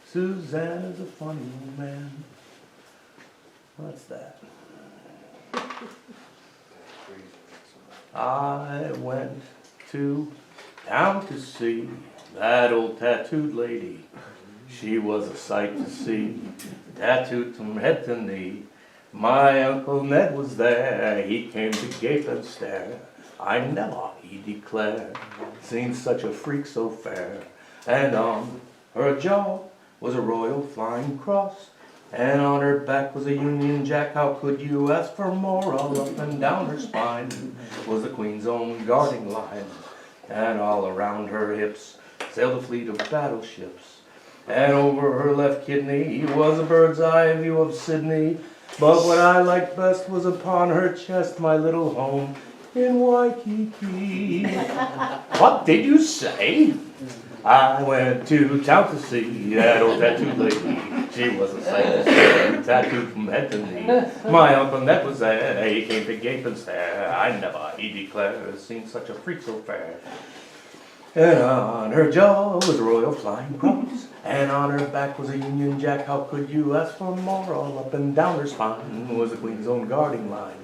Suzanne is a funny old man. What's that? I went to town to see that old tattooed lady. She was a sight to see, tattooed from head to knee. My Uncle Ned was there, he came to gape and stare. I never, he declared, seen such a freak so fair. And on her jaw was a royal flying cross, and on her back was a Union Jack. How could you ask for more? All up and down her spine was the Queen's own guarding line, and all around her hips sailed a fleet of battleships. And over her left kidney was a bird's eye view of Sydney. But what I liked best was upon her chest my little home in Waikiki. What did you say? I went to town to see that old tattooed lady. She was a sight to see, tattooed from head to knee. My Uncle Ned was there, he came to gape and stare. I never, he declared, seen such a freak so fair. And on her jaw was a Royal Flying Cross, and on her back was a Union Jack. How could you ask for more? All up and down her spine was the Queen's own guarding line.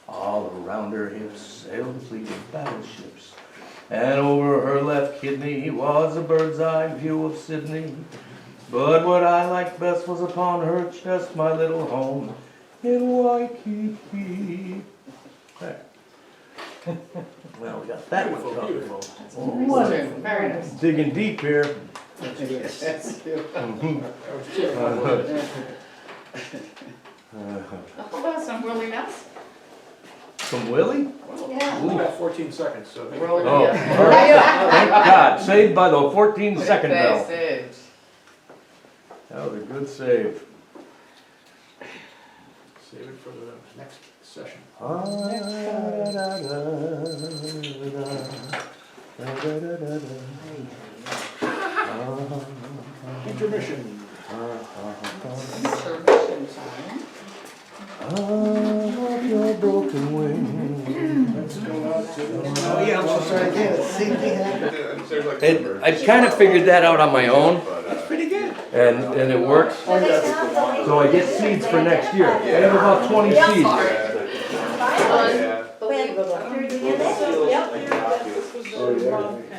All around her hips sailed the fleet of battleships, and over her left kidney was a bird's eye view of Sydney. But what I liked best was upon her chest, my little home in Waikiki. There. Well, we got that one covered. Beautiful. Wonderful. Very nice. Digging deep here. Yes. Mhm. That was terrible. How about some Willie Nelson? From Willie? Yeah. We got 14 seconds, so. maybe- Rolling Oh, up. thank God, saved by the 14-second bell. Message. That was a good save. Save it for the next session. Intermission. Intermission time. Your broken wing. Let's go out to. Oh, yeah, I'm so sorry, I can't see me. And I kind of figured that out on my own, Pretty good. and it works. So I get seeds for next year. I have about 20 seeds.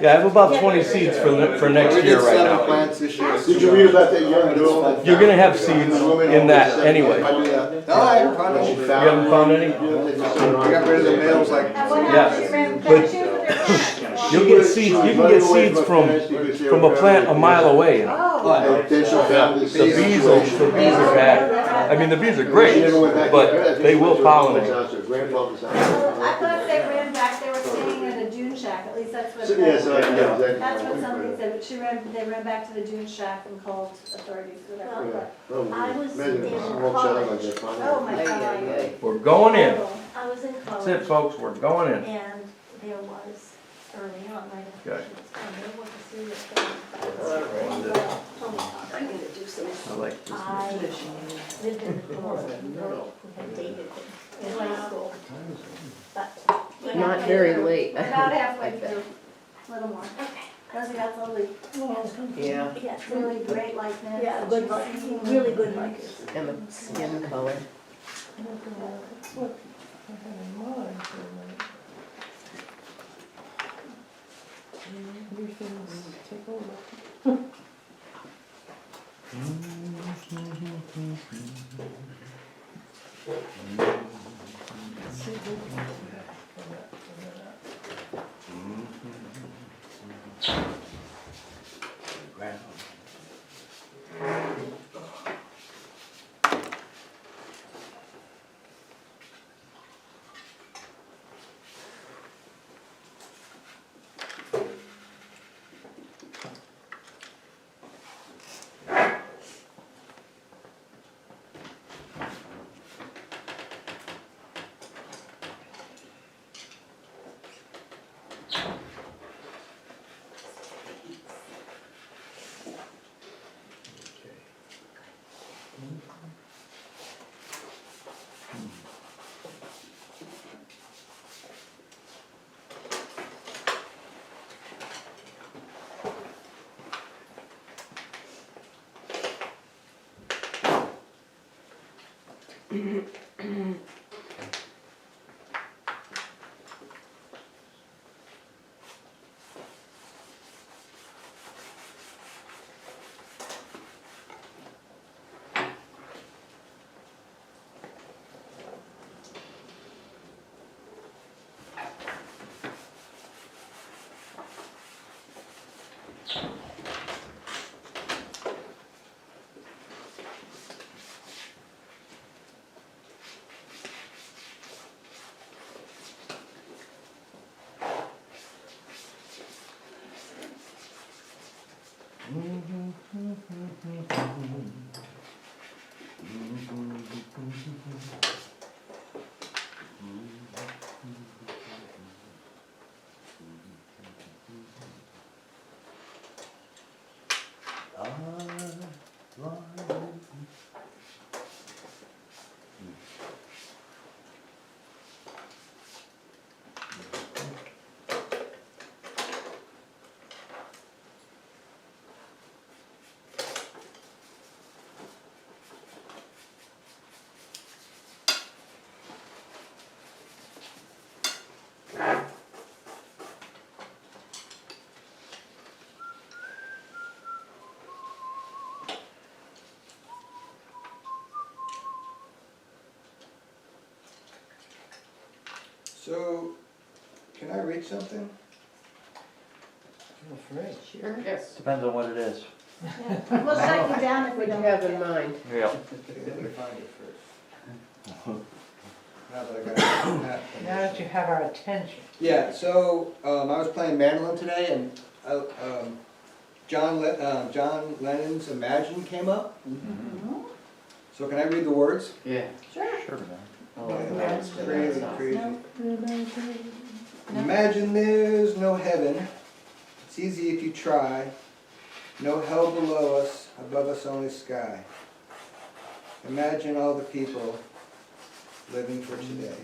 Yeah, I have about 20 seeds for next year right now. Plants this year. Did you read about that young girl? You're gonna have seeds in that anyway. I do that. No, I haven't found any. You haven't found any? I got rid of the males like. Yeah, but you'll get seeds, you can get seeds from a plant a mile away. You know? Oh, Then she'll found this. The bees are bad. I mean, the bees are great, but they will pollinate. I thought they ran back, they were staying at a dune shack, at least that's what. Yeah, so, yeah, exactly. That's what somebody said, but they ran back to the dune shack and called authorities, whatever. I was Imagine in a small child like that. Oh, my God. We're going in. I was in That's college. it, folks, we're going in. And there was, early on, right after Okay. she was gone, there was a serious thing. I'm gonna do some. I like this. I lived in the dorm with a girl who had dated him in high school. But. Not very late. About halfway through, a little more. Okay. Because he got so late. Yeah, Yeah, It's really great likeness. yeah, good, really good likers. and the skin color. That's what I had in mind for a minute. Everything's take over. So, can I read something? Feel free. Sure. Yes. Depends on what it is. Yeah. We'll shut you down if we What do don't. you have like in it. mind? Yeah. Okay, let me find it first. Now that I got it. Now that you have our attention. Yeah, so, I was playing mandolin today and, John Lennon's Imagine came up. Mhm. So can I read the words? Yeah. Sure. Sure, man. That's crazy, crazy. No. Imagine there's no heaven, it's easy if you try. No hell below us, above us only sky. Imagine all the people living for today.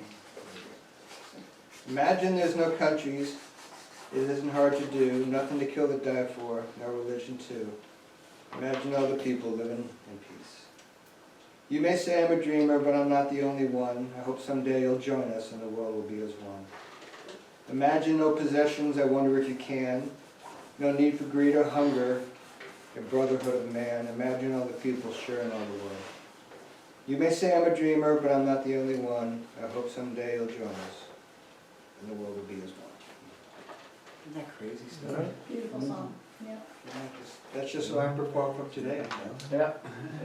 Imagine there's no countries, it isn't hard to do, nothing to kill or die for, no religion too. Imagine all the people living in peace. You may say I'm a dreamer, but I'm not the only one. I hope someday you'll join us and the world will be as one. Imagine no possessions, I wonder if you can. No need for greed or hunger, a brotherhood of man. Imagine all the people sharing all the world. You may say I'm a dreamer, but I'm not the only one. I hope someday you'll join us and the world will be as one. Isn't that crazy stuff? Beautiful song. Yeah. Yeah, that's just so apropos from today, you know?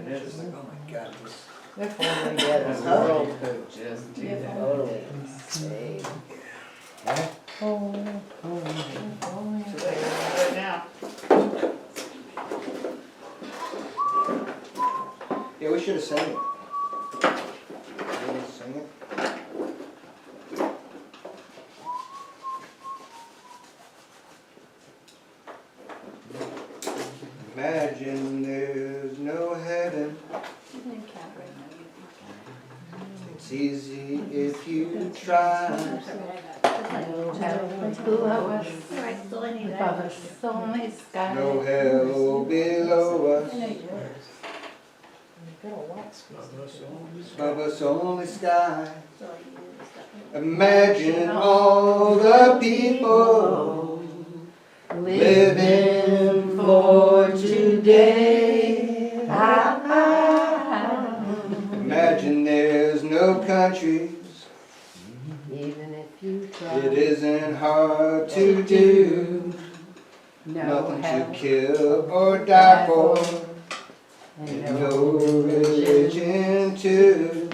Yeah, It's just like, oh my God, this. If only we had a The world. world could just do that. Totally insane. Right now. Yeah, we should have sang it. You want to sing it? Imagine there's no heaven. It's easy if you try. No heaven below us, Right, so I need above that. us only sky. No hell below I us. know you do. Get a wax piece. Above us only sky. So I can do this stuff. Imagine all the people living for today. Imagine there's no countries, Even if you try. it isn't hard to do. Nothing to hell kill or die for, and no religion too.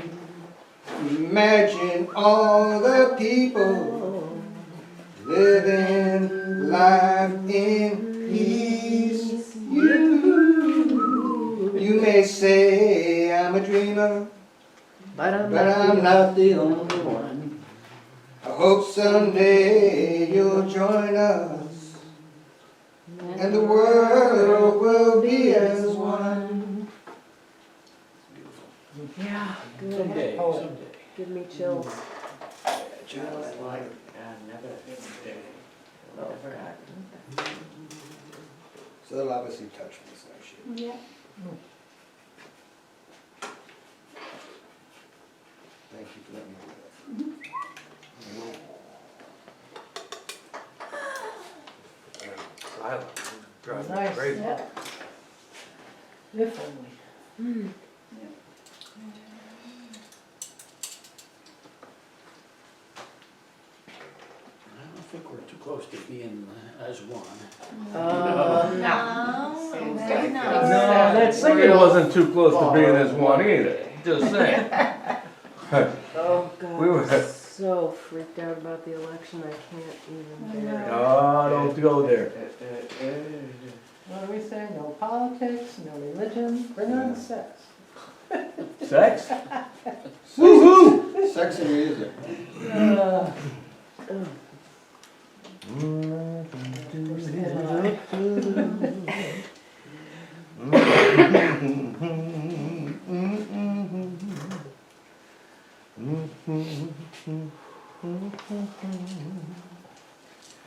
Imagine all the people living life in peace. You may say I'm a dreamer, But but I'm not the only one. I hope someday you'll join us, and the world will be as one. Yeah, good. Someday, someday. Give me chills. feels like another day. Oh, Never God. So they'll obviously touch me, so shit. Yeah. Thank you for letting me do Silent, drives me Nice. crazy. Yeah. If only. I don't think we're too close to being as one. No, No. very No, nice. that singing wasn't too close to being as one either, just saying. Oh, God. We were- I'm so freaked out about the election, I can't even bear it. No, don't go there. What do we say? No politics, no religion, bring on sex. Sex? it. Sex and music.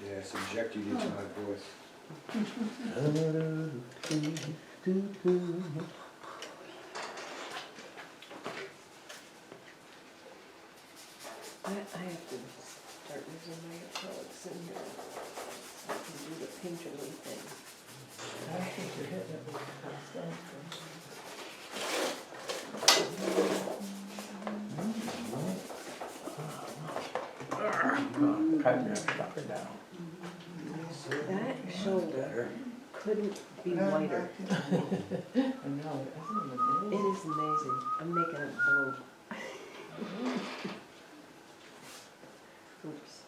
Yeah, subject you to my voice. I have to start using my acrylics in here. So I can do the painterly thing. I think you're hitting it with the stuff. Cut that fucker down. That shoulder couldn't be whiter. I know, isn't it It amazing? is amazing. I'm making it blue. Oops.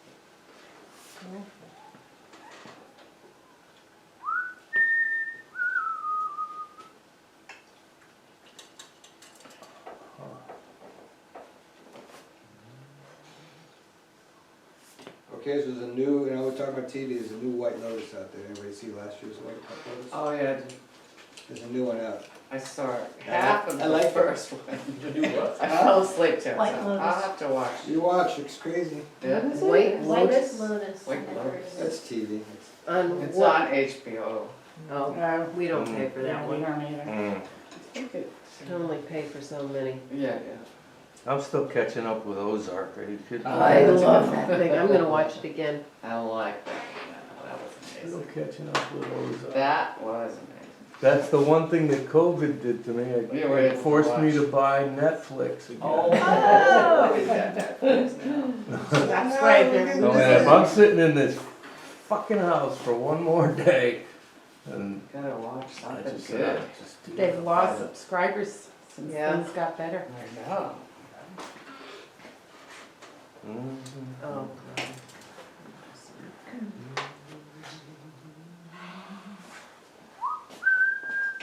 Okay, so there's a new, we're talking about TV, there's a new White Lotus out there. Anybody see last year's White Lotus? Oh, yeah, There's a new one out. I saw half of I the like it. first one. You do what? I fell asleep to it, so White I'll Lotus. have to watch. You watch, it's crazy. Yeah. White Lotus Lotus. White Lotus. That's TV. on It's what? on HBO. Oh, we don't pay for that We one. don't either. Mm. Can only pay for so many. Yeah, I'm still catching up with Ozark. Are you kidding? I love that thing. I'm gonna watch it again. I like that. That was Still amazing. catching up with Ozark. That was amazing. That's the one thing that COVID did to me. Yeah, we're able It to forced me watch. to buy Netflix again. Oh, we got Netflix now. That's right, they're So if I'm sitting in this fucking house for one more day, and Gotta watch I something just good. just do They've it. lost subscribers since Yeah. things got better. I know. Mhm. Oh.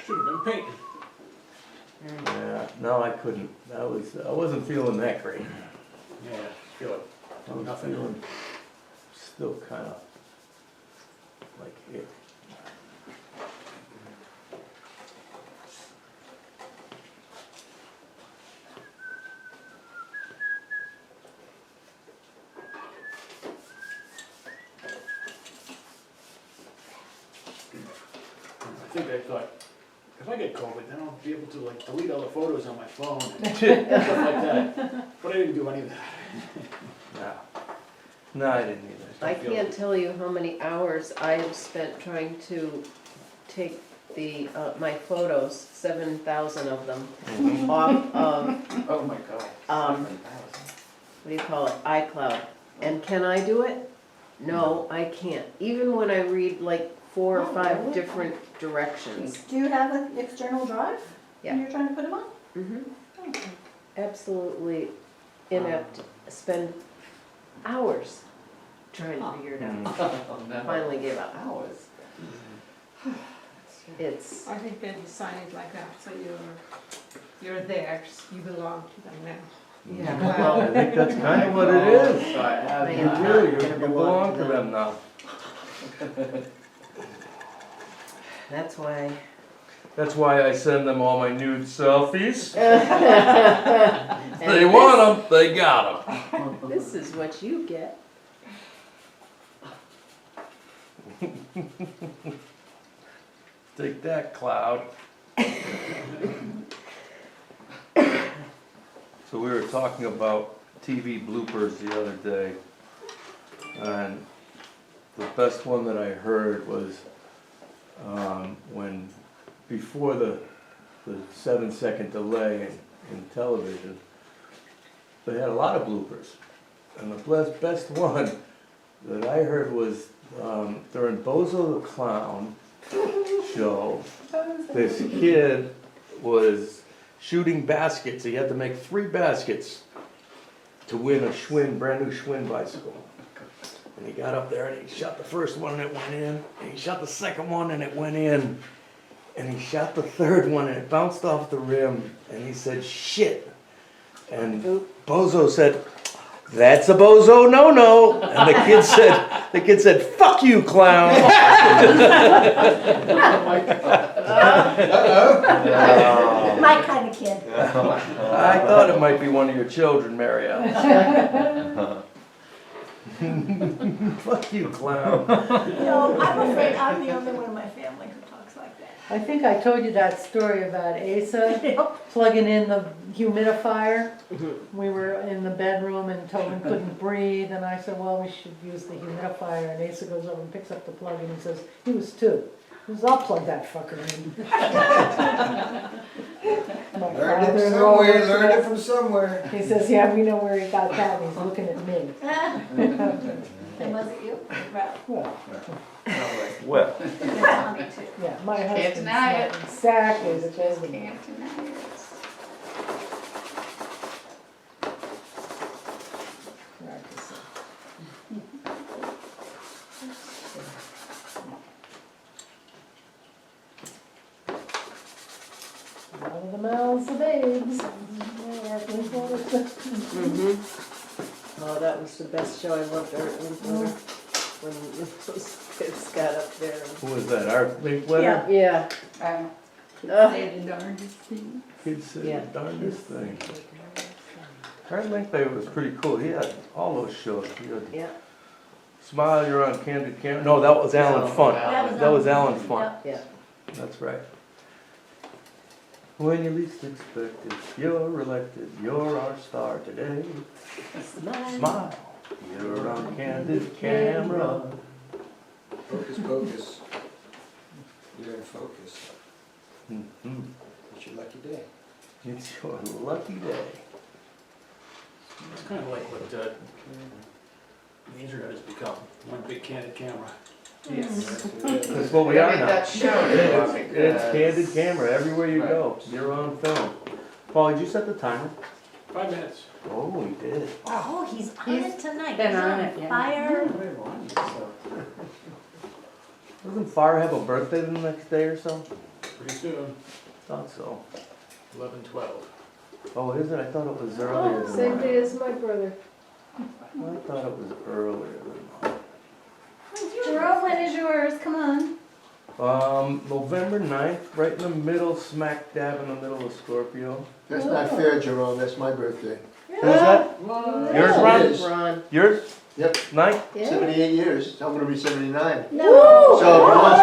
Should've been painting. Yeah, no, I couldn't. I wasn't feeling that great. Yeah, feel it. I was Nothing. feeling still kind of like it. I think I thought, if I get COVID, then I'll be able to like delete all the photos on my phone and stuff like that. But I didn't do any of that. No, I didn't either. I can't tell you how many hours I have spent trying to take the, my photos, 7,000 of them, Mhm. off of, Oh my God. Um, 7,000. what do you call it, iCloud. And can I do it? No, I can't. Even when I read like 4 or 5 different directions. Do you have an external drive? Yeah. And you're trying to put them on? Mhm. Absolutely inept. Spend hours trying to figure it out. Oh, no. Finally gave up. Hours. It's, I think they design it like that, so you're theirs, you belong to them now. yeah, I well, think that's kind of what it is. So I have I You am that. not do, you gonna belong belong to to them now. that's why. That's why I send them all my nude selfies. And They want them, they got them. This is what you get. Take that, cloud. So we were talking about TV bloopers the other day, and the best one that I heard was when, before the 7-second delay in television, they had a lot of bloopers. And the best one that I heard was during Bozo the Clown show, this kid was shooting baskets. He had to make 3 baskets to win a Schwinn, brand new Schwinn bicycle. And he got up there and he shot the first one and it went in. And he shot the second one and it went in. And he shot the third one and it bounced off the rim. And he said, "Shit." And Bozo said, "That's a Bozo no-no." And the kid said, "Fuck you, clown." My kind of kid. I thought it might be one of your children, Marielle. Fuck you, clown. No, I'm afraid I'm the only one in my family who talks like that. I think I told you that story about Asa plugging in the humidifier. We were in the bedroom and Tobin couldn't breathe, and I said, well, we should use the humidifier, and Asa goes over and picks up the plug, and he says, he was 2. He says, I'll plug that fucker in. My Learned it father-in-law somewhere, works learned it there. from somewhere. He says, yeah, we know where he got that, and he's looking at me. And was it you? Ralph? Well, Well, Tommy too. yeah, my Can't husband's deny not it. exactly the best man. Can't deny it. Practicing. Out of the mouths of babes. Oh, that was the best show. I loved Art Linkletter when those kids got up there. who was that, Art Linkletter? Yeah. Oh. Say the darndest thing. Kids said Yeah. the darndest thing. Art Linkletter was pretty cool, he had all those shows, he had Yeah. Smile, You're on Candid Camera, no, that was Alan Funt, that was Alan Funt, Yeah. that's right. When you least expect it, you're elected, you're our star today. Smile, you're on Candid Camera. Focus, focus. You're in focus. Mhm. It's your lucky day. It's your lucky day. It's kind of like what the internet has become, one big candid camera. That's what we are now. That show. It's Candid Camera, everywhere you go, you're on film. Paul, did you set the timer? 5 minutes. Oh, he did. Oh, he's on it tonight. been He's on it, yeah. Fire. Doesn't Fire have a birthday the next day or so? Pretty soon, Thought so. 11/12. Oh, is it? I thought it was earlier than Same that. day as my brother. I thought it was earlier than that. Jerome, when is yours? Come on. November 9th, right in the middle, smack dab in the middle of Scorpio. That's not fair, Jerome, that's my birthday. Who's that? Yours, It Ron? is. Ron. Yours? Yep, 9th? 78 years, I'm gonna be 79. No. So if it wants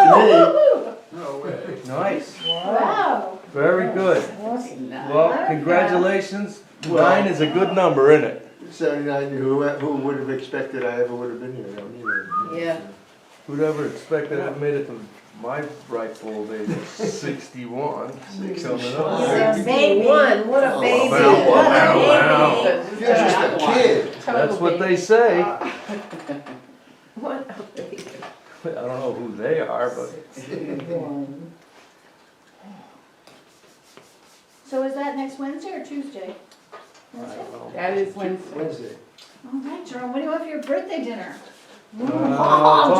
No way. Nice. Wow. Very good. Awesome. Well, congratulations. 9 is a good number, isn't it? to me, 79, who would have expected I ever would have been here? I don't either. Yeah. Who'd ever expected I made it to my ripe old age of 61? Coming up. You're a baby. What a Oh, baby. wow, wow, wow. You're just a kid. That's what they say. What a baby. I don't know who they are, but So is that next Wednesday or Tuesday? I don't know. That is Wednesday. Wednesday. All right, Jerome, what do you want for your birthday dinner? Paul's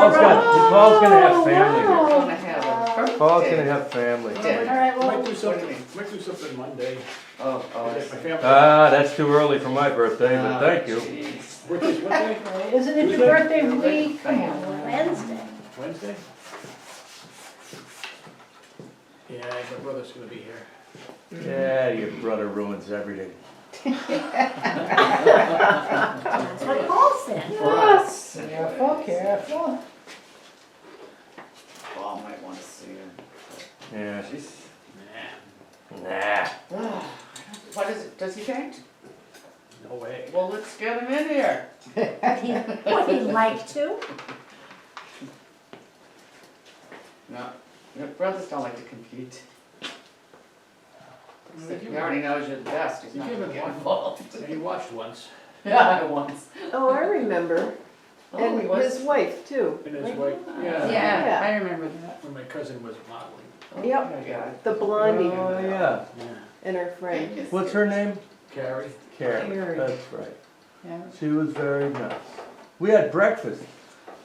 gonna have family here. Gonna have a Paul's gonna have family. All right, Might well, do something Monday. Oh, My I family. That's too early for my birthday, but thank you. Birthday's what day? Isn't it your birthday week? Come on. Wednesday. Wednesday? Yeah, my brother's gonna be here. Yeah, your brother ruins everything. That's what Paul said. Careful, careful. Paul might want to see her. Yeah. Nah, Nah. What is it? Does he paint? no way. Well, let's get him in here. Would he like to? No, your brothers don't like to compete. He already knows you're the best. He's You not give gonna him get one. involved. He watched once, Yeah, once. Oh, I remember. Oh, And he was. his wife too. and his wife, yeah, Yeah, I remember that. when my cousin was modeling. Yep. Yeah. The blondie Oh, yeah. Yeah. and her friend. What's her name? Carrie. Carrie. Carrie. That's right. Yeah. She was very nice. We had breakfast,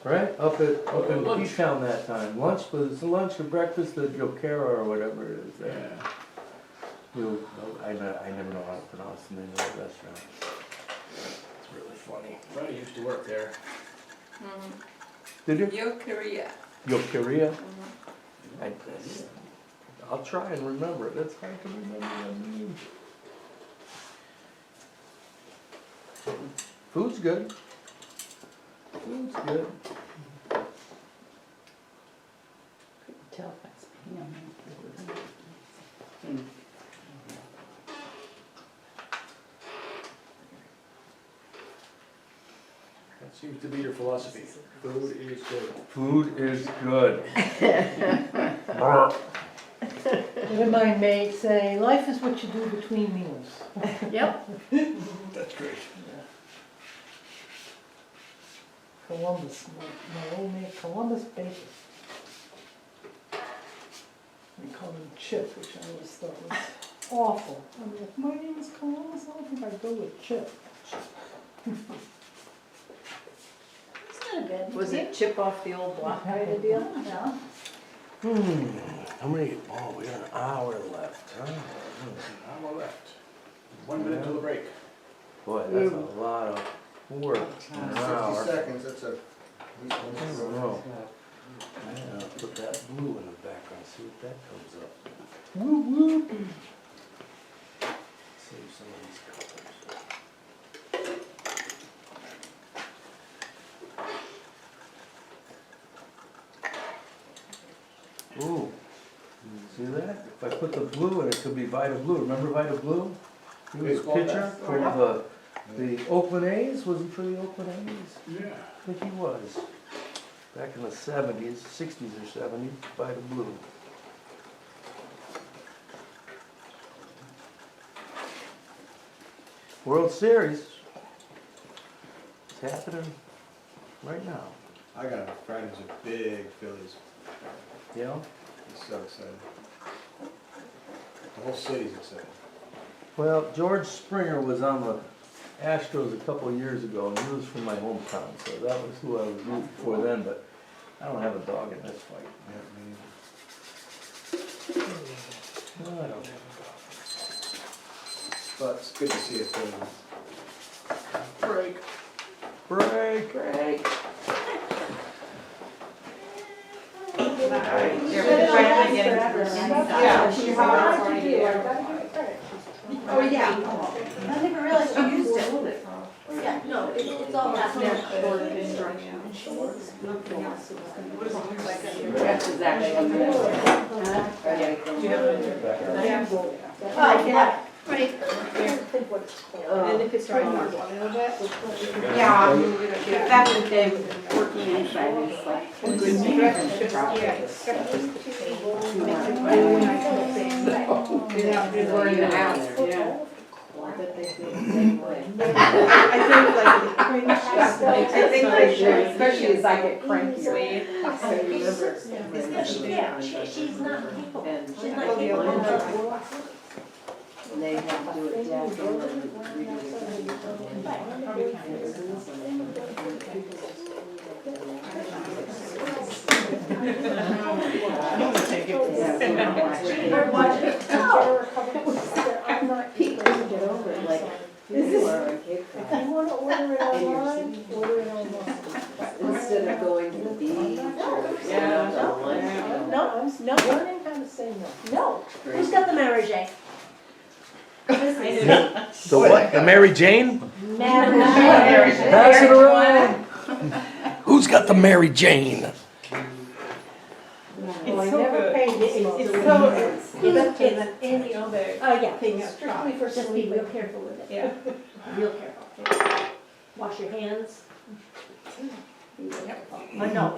right? Up in Lunch. P-Town that time. Lunch was lunch or breakfast at Yokera or whatever it is there. Yeah. I never know how to pronounce the name of the restaurant. It's really funny. Ronnie used to work there. Did you? Yo Korea. Yokera? I'll try and remember it. That's hard to remember that name. Food's good. Food's good. Tell if that's, That seems to be your philosophy. Food is good. Food is good. What did my maid say? Life is what you do between meals. Yep. That's great. Columbus, my old maid, Columbus Baker. We called him Chip, which I always thought was awful. I'm like, my name is Columbus, I don't think I'd go with Chip. It's not a bad Was name. it chip off the old block kind of deal? No. How many, oh, we got an hour left, huh? Hour left. 1 minute till the break. Boy, that's a lot of work. An hour. 60 seconds, that's a. I don't know. Yeah, I'll put that blue in the background, see what that comes up. Woo woo. Save some of these colors. Ooh, see that? If I put the blue in, it could be Vaida Blue. Remember Vaida Blue? He was a Baseball pitcher bat? for the Oakland A's. Was he for the Oakland A's? Yeah. I think he was. Back in the 70s, 60s or 70s, Vaida Blue. World Series. It's happening right now. I got a friend who's a big Phillies. You know? He's so excited. The whole city's excited. Well, George Springer was on the Astros a couple of years ago, and he was from my hometown, so that was who I was rooting for then, but I don't have a dog in this fight. Yeah, me neither. No, I don't have a dog. But it's good to see a Phillies. Break. Break, break. Yeah, she's Hard to do, I gotta give it credit. Oh, yeah. I never realized you used it. Yeah, no, it's all happening. That's exactly Oh, yeah. Right. Think what it's called. And if it's right more a little bit. Yeah, back in the day, working inside is like good We're in the house, yeah. That they feel the same way. I think they do, especially as I get cranky. So you remember. Yeah, she's not capable, And she's not capable of. they have to do it down and then redo We're watching it. I'm not capable of get over it, like, I wanna order it online, order it online. instead of going to the beach or. Yeah. No, no, learning how to say no. No, who's got the Mary Jane? The what? The Mary Jane? Mary Jane. Pass it around. Who's got the Mary Jane? Well, I never paid it. Oh, yeah, strictly for just be real careful with it. Yeah. Real careful. Wash your hands. But no,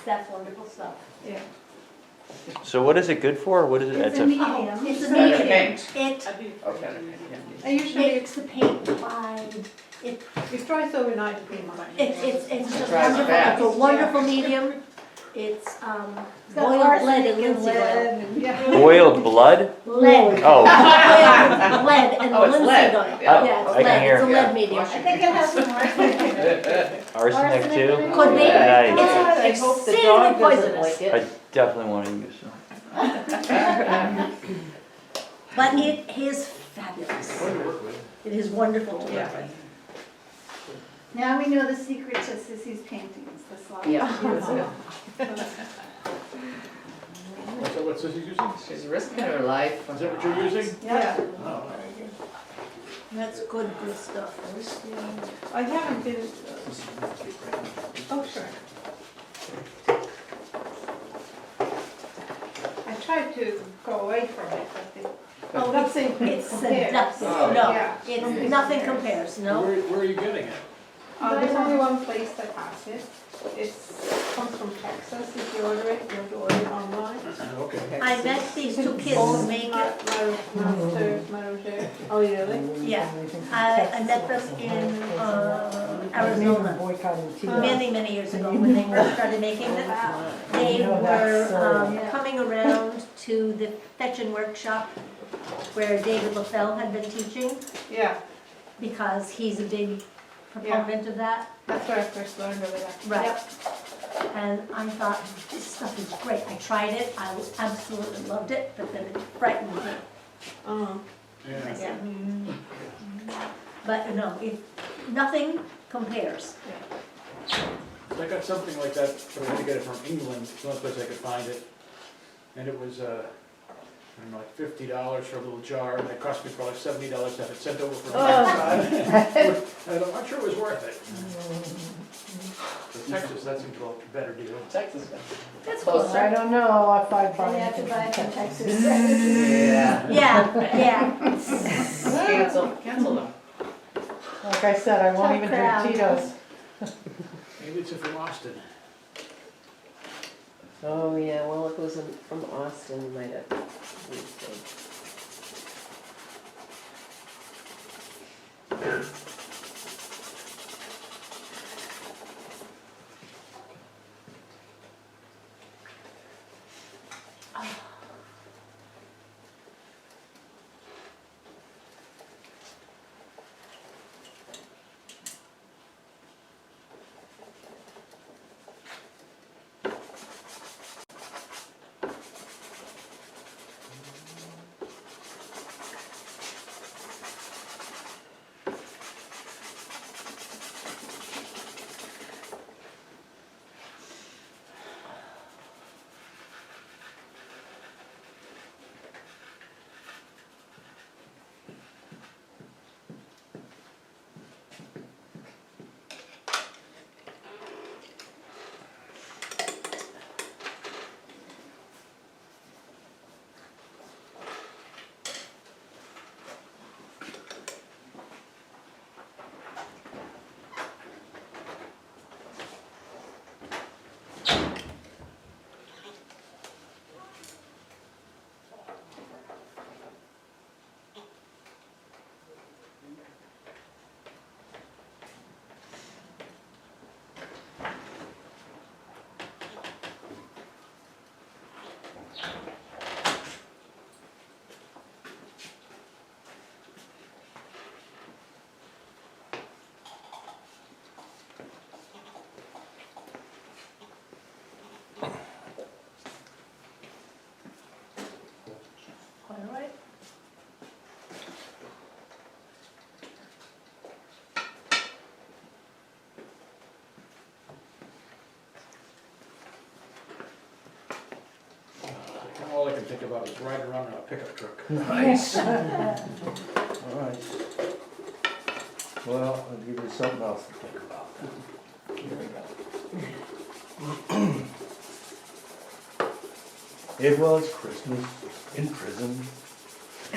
that's wonderful stuff. Yeah. So what is it good for? What is it? It's a medium. It's a Better medium. paint. It Okay. I usually, makes the paint wide. it dries overnight pretty much. It's just dries wonderful. fast. It's a wonderful medium. It's boiled lead and linseed oil. Yeah. Boiled blood? Lead. Oh, Boiled lead and Oh, it's linseed lead. oil. Yeah. Yeah, it's I can lead. hear. It's a lead medium. I think it has some arsenic. arsenic too? Could be. Nice. I It's hope the exceedingly dog doesn't poisonous. like I it. definitely want to use some. But it is fabulous. It is wonderful to work with. Now we know the secret to Sissy's paintings, the slide. Yeah. What's this he's using? She's risking her life. Is that what you're using? Yeah, Oh, That's good stuff. I haven't been, oh, sure. I tried to go away from it, but Oh, nothing it's compares. seductive. Oh. No, Yeah. it's, nothing compares, no. Where are you getting it? There's only one place that has it. It's comes from Texas if you order it, you have to order it online. Okay. I met these two kids Oh, make it. Master, Oh, really? Yeah, I met them in Arizona Boycotting tea. many years ago when they first started making it. They were coming around to the fetching workshop where David LaFell had been teaching Yeah, because he's a big proponent of that. that's where I first learned of it. Right. Yep. And I thought, this stuff is great. I tried it, I absolutely loved it, but then it frightened me. I Yeah. said, But no, nothing compares. So I got something like that, but I had to get it from England, it's the only place I could find it. And it was, I don't know, like $50 for a little jar, and it cost me probably $70 to have it sent over from America. And I'm not sure it was worth it. So Texas, that seems a better deal. Texas. That's Closer. closer. I don't know if I'd buy You have to it. buy from Texas. Yeah. Yeah. Cancel them. Like I said, I won't Tough even crowd. drink Tito's. Maybe it's from Austin. Oh, yeah, well, if it was from Austin, you might have used it. All right. All I can think about is riding around in a pickup truck. Nice. All right. Well, I'll give you something else to think about. Here we go. It was Christmas in prison,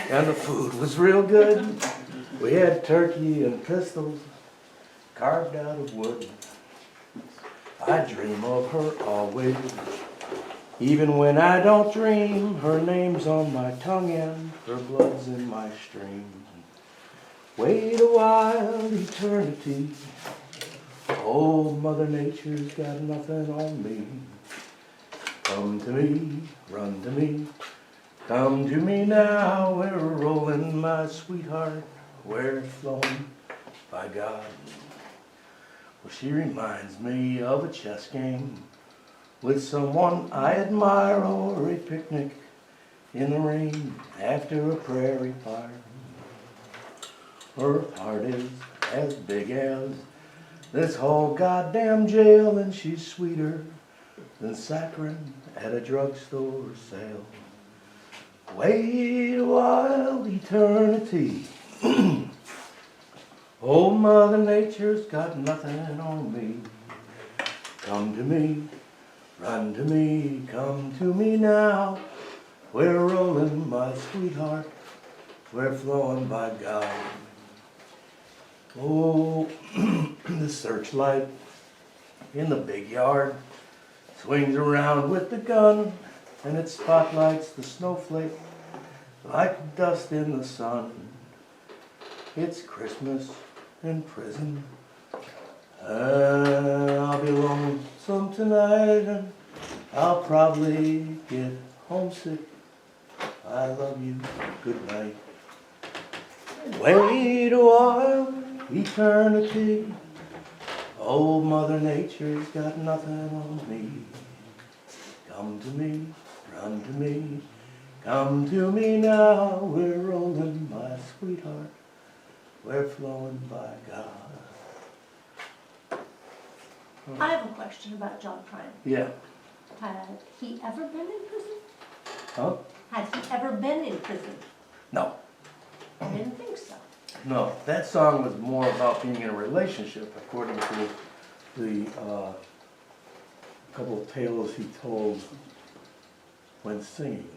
and the food was real good. We had turkey and pistols carved out of wood. I dream of her always. Even when I don't dream, her name's on my tongue and her blood's in my stream. Wait a while, eternity. Old Mother Nature's got nothing on me. Come to me, run to me. Come to me now, we're rolling, my sweetheart. We're flowing, by God. Well, she reminds me of a chess game with someone I admire, or a picnic in the rain after a prairie fire. Her heart is as big as this whole goddamn jail, and she's sweeter than saccharin at a drugstore sale. Wait a while, eternity. Old Mother Nature's got nothing on me. Come to me, run to me, come to me now. We're rolling, my sweetheart, we're flowing, by God. Oh, the searchlight in the big yard swings around with the gun, and it spotlights the snowflake like dust in the sun. It's Christmas in prison. I'll be lonesome tonight, and I'll probably get homesick. I love you, good night. Wait a while, eternity. Old Mother Nature's got nothing on me. Come to me, run to me, come to me now. We're rolling, my sweetheart. We're flowing by God. I have a question about John Prine. Yeah. Had he ever been in prison? Huh? Had he ever been in prison? No. I didn't think so. No, that song was more about being in a relationship, according to the couple of tales he told when singing.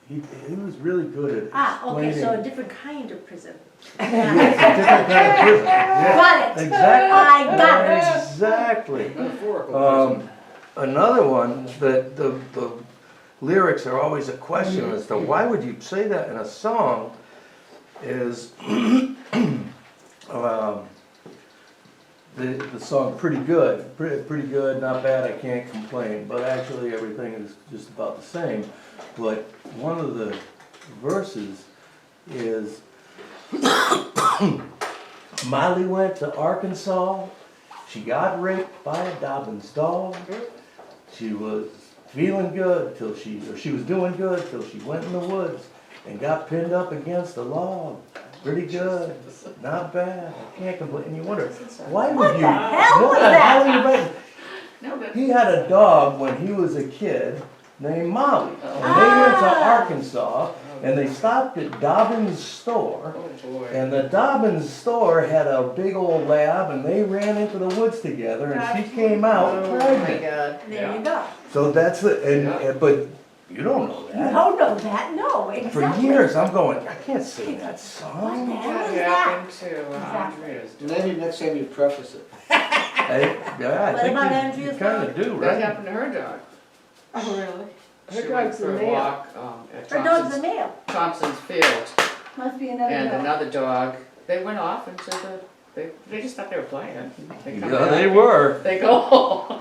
He was really good at Okay, explaining. so a different kind of prison. Yes, a different kind of prison. Yeah, Got it. exactly. I got it. Exactly. Metaphorical prison. Another one that the lyrics are always a question as to why would you say that in a song is the song Pretty Good. Pretty good, not bad, I can't complain. But actually everything is just about the same. But one of the verses is Molly went to Arkansas. She got raped by a Dobbins dog. She was feeling good till she was doing good till she went in the woods and got pinned up against a log. Pretty good, not bad, I can't complain. And you wonder, why would What you? the hell what was the that? hell you writing? No, but He had a dog when he was a kid named Molly. And they went to Arkansas and they stopped at Dobbins' store. oh boy. And the Dobbins store had a big old lab and they ran into the woods together and she came out Oh my pregnant. God. There you go. So that's the, but you don't know You that. don't know that? No, For exactly. years I'm going, I can't sing that What song. the hell That is that? happened to Exactly. Andrea's. Maybe next time you preface it. I What think about you Andrea's kinda dog? do, That right? happened to her dog. Oh, really? She Her went dog's for a a male. walk at Her dog's a Thompson's, male. Thompson's Field, Must be another and dog. another dog, they went off into the, they just thought they were playing. They come Yeah, they back, were. they go home.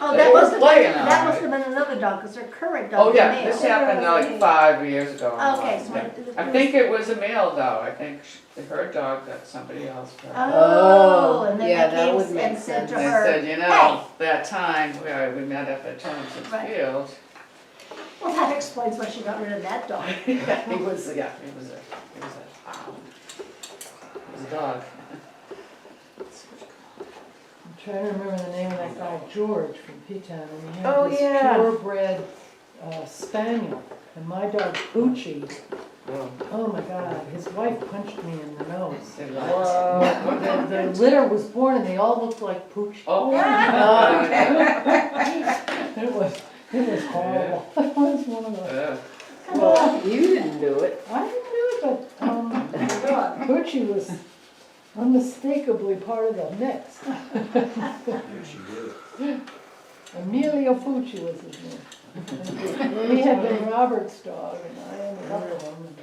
Oh, They that were must have playing been, all that must right. have been another dog, because her current dog Oh, is a yeah, male. this happened like 5 years ago. Okay, so I think it was a male though, I think her dog got somebody else. Oh, and then Yeah, they that came would make and said to They her, said, you know, that time where we met up at Thompson's Right. Field. well, that explains why she got rid of that dog. Yeah, he was a hound. He was a dog. I'm trying to remember the name of that guy, George from P-Town, and he Oh, had this yeah. purebred spaniel. And my dog Poochie, oh my God, his wife punched me in the nose. They The, liked- the litter was born and they all looked like Poochie. Oh. It was horrible. It was one of those. Yeah. Well, you didn't do it. I didn't do it, but Poochie was unmistakably part of the mix. Emilio Fucci was his name. He had been Robert's dog, and I ended up with him.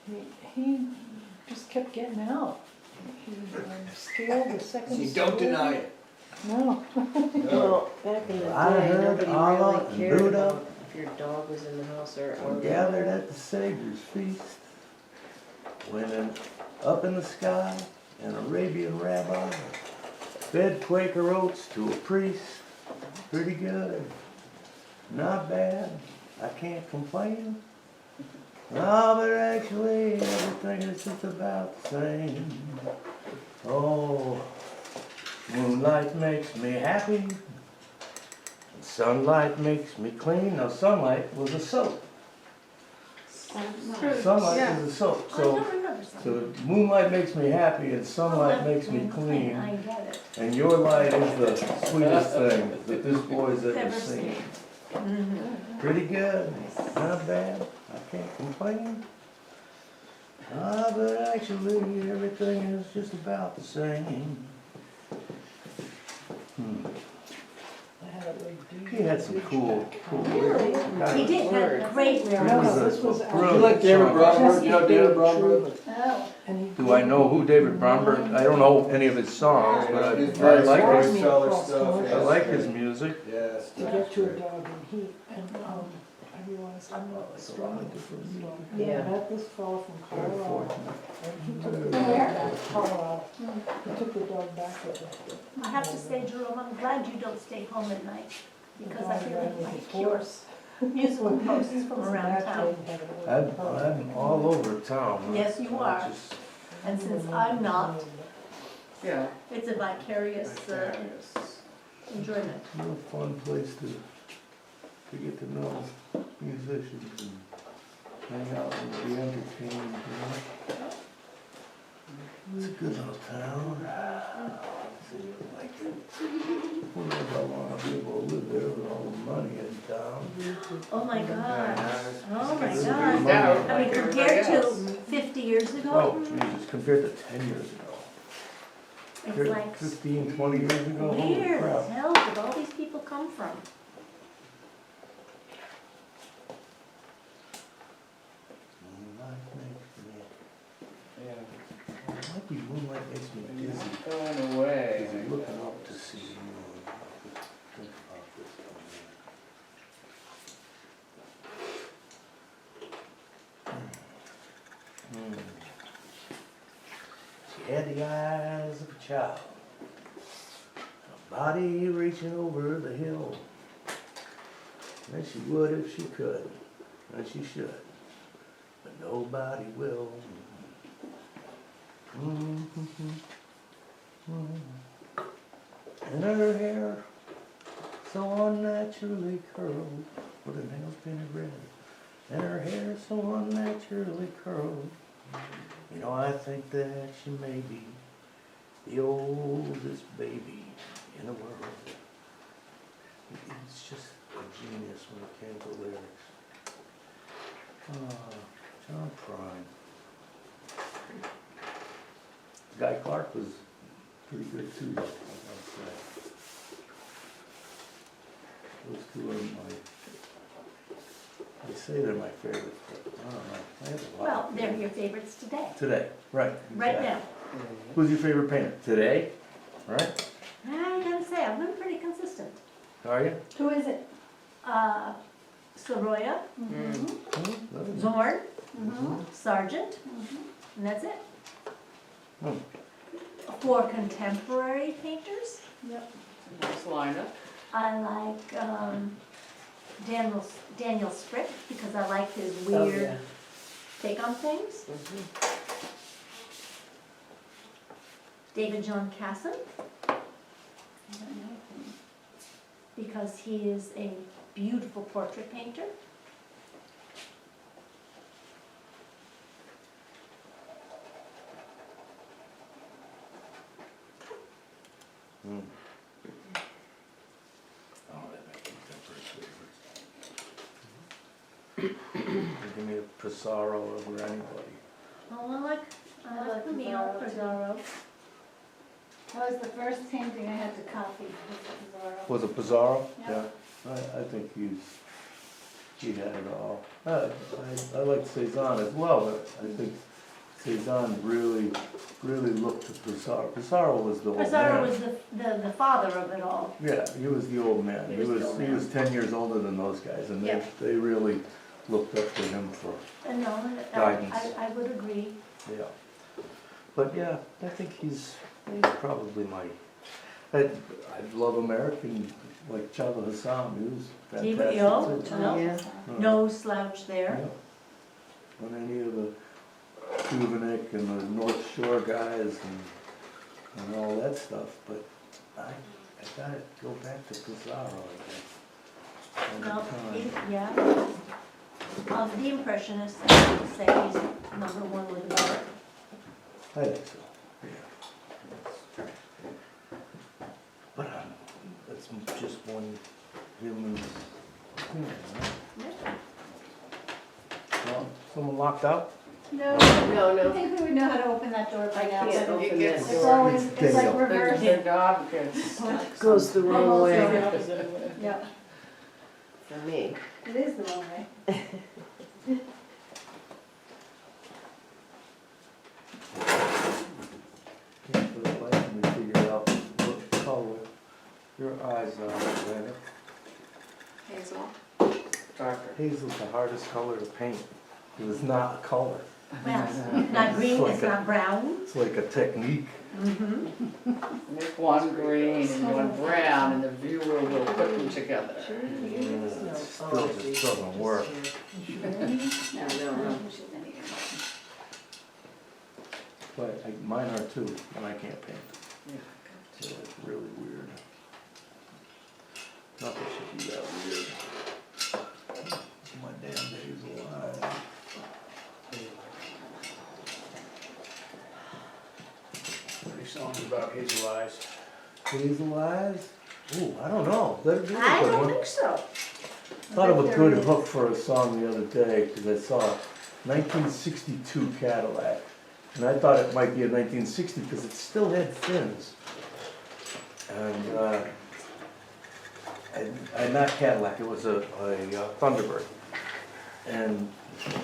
And he just kept getting out. He scaled the second You don't story. deny it. No. Well, back in the I day, heard nobody Allah really and cared Buddha about if your dog was in the house or out. Gathered at the Savior's feast. Went up in the sky, an Arabian rabbi fed Quaker oats to a priest. Pretty good. Not bad. I can't complain. No, but actually everything is just about the same. Oh, moonlight makes me happy. And sunlight makes me clean. Now sunlight was a soap. Sunlight Yeah. is a soap. I So, don't remember something. so moonlight makes me happy and sunlight makes me clean. I get it. And your light is the sweetest thing that this boy's ever Ever seen. seen. Pretty good, not bad, I can't complain. But actually everything is just about the same. He had some cool Really? lyrics. He did, had a great He lyrics. was this was a Do you like David brilliant Bromberg? You know David Bromberg? Oh, And Do I know who David Bromberg? I don't know any of his songs, but His I voice, like voice his, color stuff. I like his music. Yes. to get to a dog in heat, and, I realized I'm not strong. Yeah, I met this fellow from Very Colorado, fortunate. and he took the dog back, Colorado, he took the dog back with him. I have to say, Jerome, I'm glad you don't stay home at night, because I The dog really ran with like his your horse. musical posts from It's a around match town. made in heaven. It was perfect. I'm all over town. Yes, you I are. just- And since I'm not, Yeah. it's a vicarious enjoyment. It's a real fun place to get to know musicians and hang out and be entertained, you know? It's a good little town. I like it. Who knows how long I'll be able to live there with all the money in town. Oh my gosh, oh my It's gosh. money. I mean, compared to 50 years Oh, ago, Jesus, compared to 10 years ago. it's like 15, 20 years ago, holy where the crap. hell did all these people come from? Moonlight makes me, Yeah. might be moonlight makes me dizzy. Going away. Dizzy looking up to see you. Think about this one. She had the eyes of a child, a body reaching over the hill. And she would if she could, and she should, but nobody will. And her hair so unnaturally curled, with her nails painted red, and her hair so unnaturally curled. You know, I think that she may be the oldest baby in the world. It's just a genius when it came to lyrics. John Prine. Guy Clark was pretty good too, I gotta say. Those two are they say they're my favorites, but I don't know. I have a lot Well, of they're favorites. your favorites today, Today, right. right exactly. now. Who's your favorite painter? Today? Right? I gotta say, I've been pretty consistent. Are you? Who is it? Soroya, Zorn, Sargent, and that's it. Hmm. For contemporary painters, Nice lineup. I like Daniel Strick, because I like his Oh, weird yeah. take on things. David John Casson, because he is a beautiful portrait painter. Hmm. Oh, that makes me favorites. Give me a Pissarro over anybody. Oh, I like Camille Pizarro, too. Pizarro. That was the first painting I had to copy, was Pizarro. Was it Pissarro? Yeah. I think he had it all. I like Cezanne as well, but I think Cezanne really looked to Pissarro. Pissarro was the old man. Pizarro was the father of it all. Yeah, he was the old man. He was the old He man. was 10 years older than those guys, and Yeah. they really looked up to him for, And no, Guidance. I would agree. yeah. But yeah, I think he's probably my, I love American, like Chava Hassan, he was David fantastic too. no, Yeah. no slouch there. Yeah. On any of the Kuvanik and the North Shore guys and all that stuff, but I gotta go back to Pizarro, I guess. All the No, time. yeah. The Impressionists, I would say he's number one with Bart. I think so, yeah. But that's just one human opinion, right? Well, someone locked out? No, No, I no. think we would know how to open that door by now. can't but open It gets- that It's door. always, it's like Daniel. reversed. The dog gets. Goes the wrong way. Yep. for me. It is the one, right? Can't for the life of me figure out what color your eyes are, Vaida. Hazel. Darker. Hazel's the hardest color to paint. It is not a color. Well, it's not green, it's not brown. It's like a technique. Make one green and one brown, and the viewer will put them together. It still just doesn't work. No. But mine are too, and I can't paint. So it's really weird. Nothing should be that weird. My damn hazel eyes. Any songs about hazel eyes? Hazel eyes? Ooh, I don't know. That'd be a I good don't one. think so. Thought of a good hook for a song the other day, because I saw a 1962 Cadillac. And I thought it might be a 1960 because it still had fins. And not Cadillac, it was a Thunderbird. And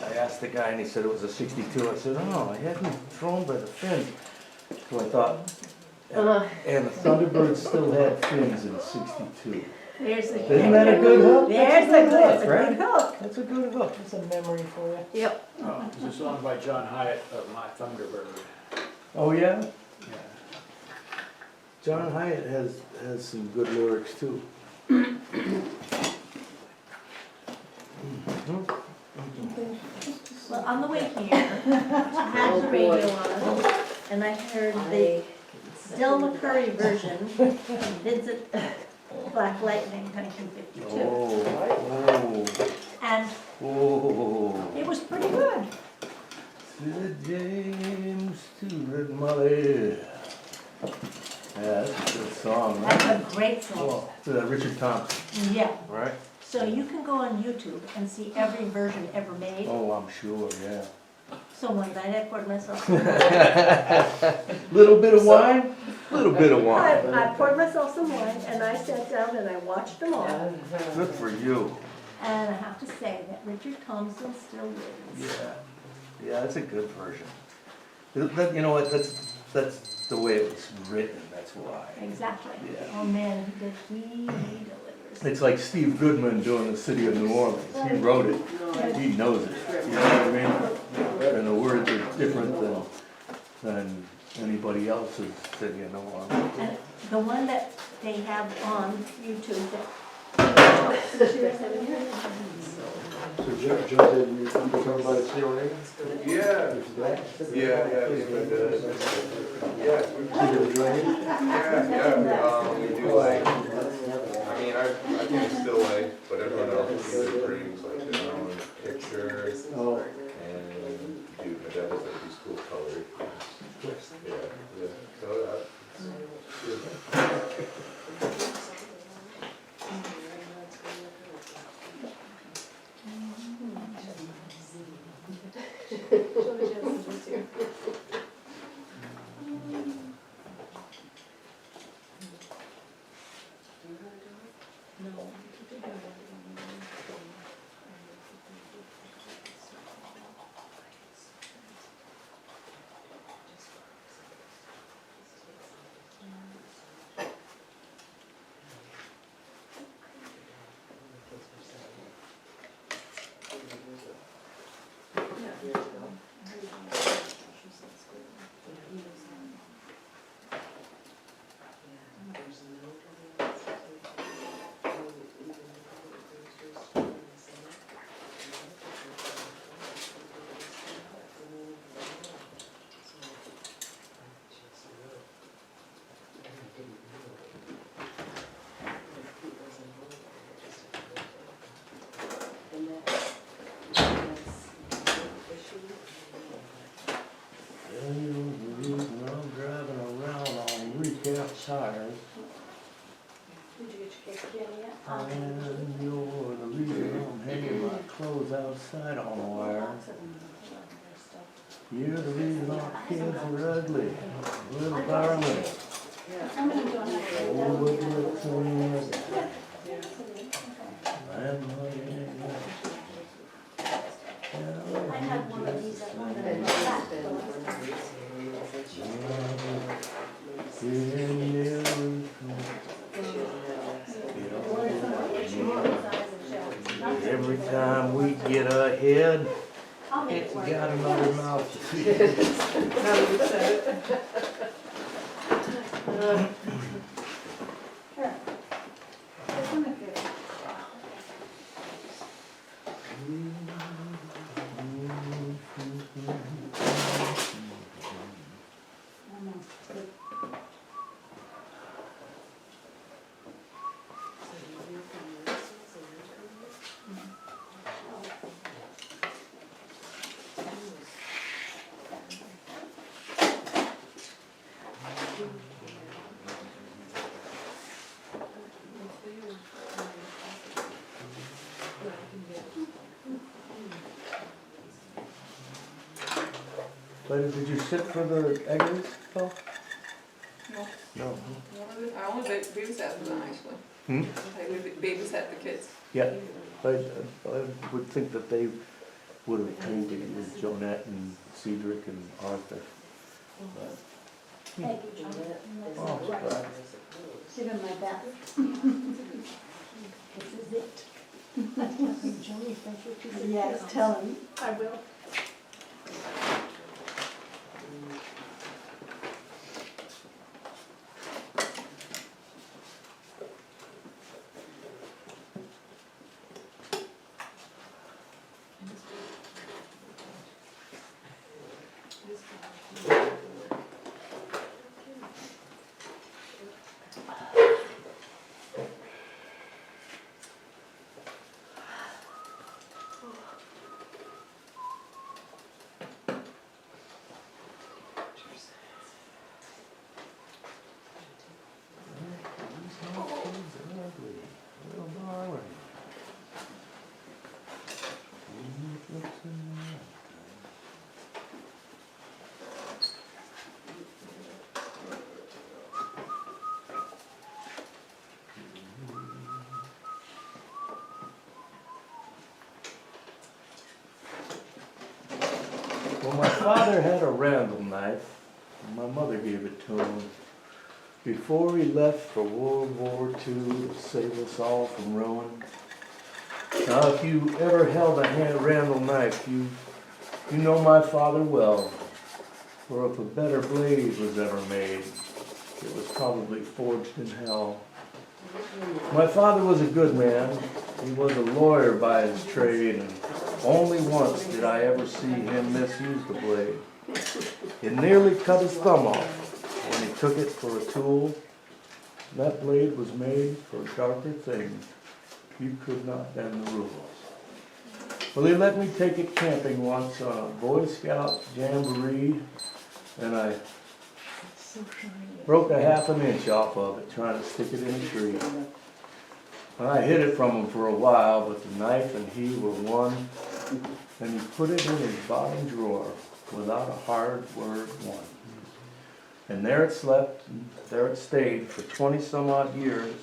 I asked the guy and he said it was a 62. I said, oh, I hadn't thrown by the fins. So I thought, and the Thunderbird still had fins in 62. There's the. Isn't that a good hook? There's the good, right? good hook. That's a good hook. It's a memory for you. Yep. Oh, there's a song by John Hyatt, My Thunderbird. Oh, yeah? Yeah. John Hyatt has some good lyrics too. Well, on the way here, I had the radio on, and I heard the Still McCurry version of Vincent Black Lightning, 1952. Oh, And oh. it was pretty good. Sid James to Red Molly. Yeah, that's a good song, right? That's a great song. Richard Thompson, Yeah. right? So you can go on YouTube and see every version ever made. Oh, I'm sure, yeah. So ones I poured myself. Little bit of wine, little bit of I wine. poured myself some wine and I sat down and I watched them all. Good for you. And I have to say that Richard Thompson still lives. Yeah, yeah, that's a good version. You know what, that's the way it was written, that's why. Exactly. Yeah. Oh man, he delivers. It's like Steve Goodman doing the city of New Orleans. He wrote it, he knows it, you know what I mean? And the words are different than anybody else's that you know of. And the one that they have on YouTube that. So Joe said you were talking about a COA? Yeah, yeah, it's been good. Yeah, You enjoying it? yeah, we do like, I mean, I think still like, but everyone else usually brings like their own picture, Oh, and dude, my dad has like these cool colors. Yeah, yeah, so that's good. I'm driving around on recap tires. Did you get your cake again yet? And you're the reason I'm hanging my clothes outside on the wire. You're the reason our kids are ugly, little darling. Oh, what looks on and Every time we get ahead, I'll make it's it work. got another mouth to feed. Now that you said it. Here. This one if you- But did you sit for the eggs, Phil? No. No. I only babysat for them actually. Hmm? I babysat the kids. Yeah, I would think that they would have painted with Jonette and Cedric and Arthur. But- Thank you, John. Oh, right. Give him my best. This is it. Joey, thank you. Yes, tell him. I will. Well, my father had a Randall knife, and my mother gave it to him before he left for World War II to save us all from ruin. Now, if you ever held a Randall knife, you know my father well, for if a better blade was ever made, it was probably forged in hell. My father was a good man. He was a lawyer by his trade, and only once did I ever see him misuse the blade. It nearly cut his thumb off when he took it for a tool. That blade was made for darker things. You could not bend the rules. Well, he let me take it camping once on a Boy Scout jamboree, and I broke a half an inch off of it trying to stick it in a tree. And I hid it from him for a while, but the knife and he were one, and he put it in his bottom drawer without a hard word one. And there it slept, and there it stayed for 20 some odd years,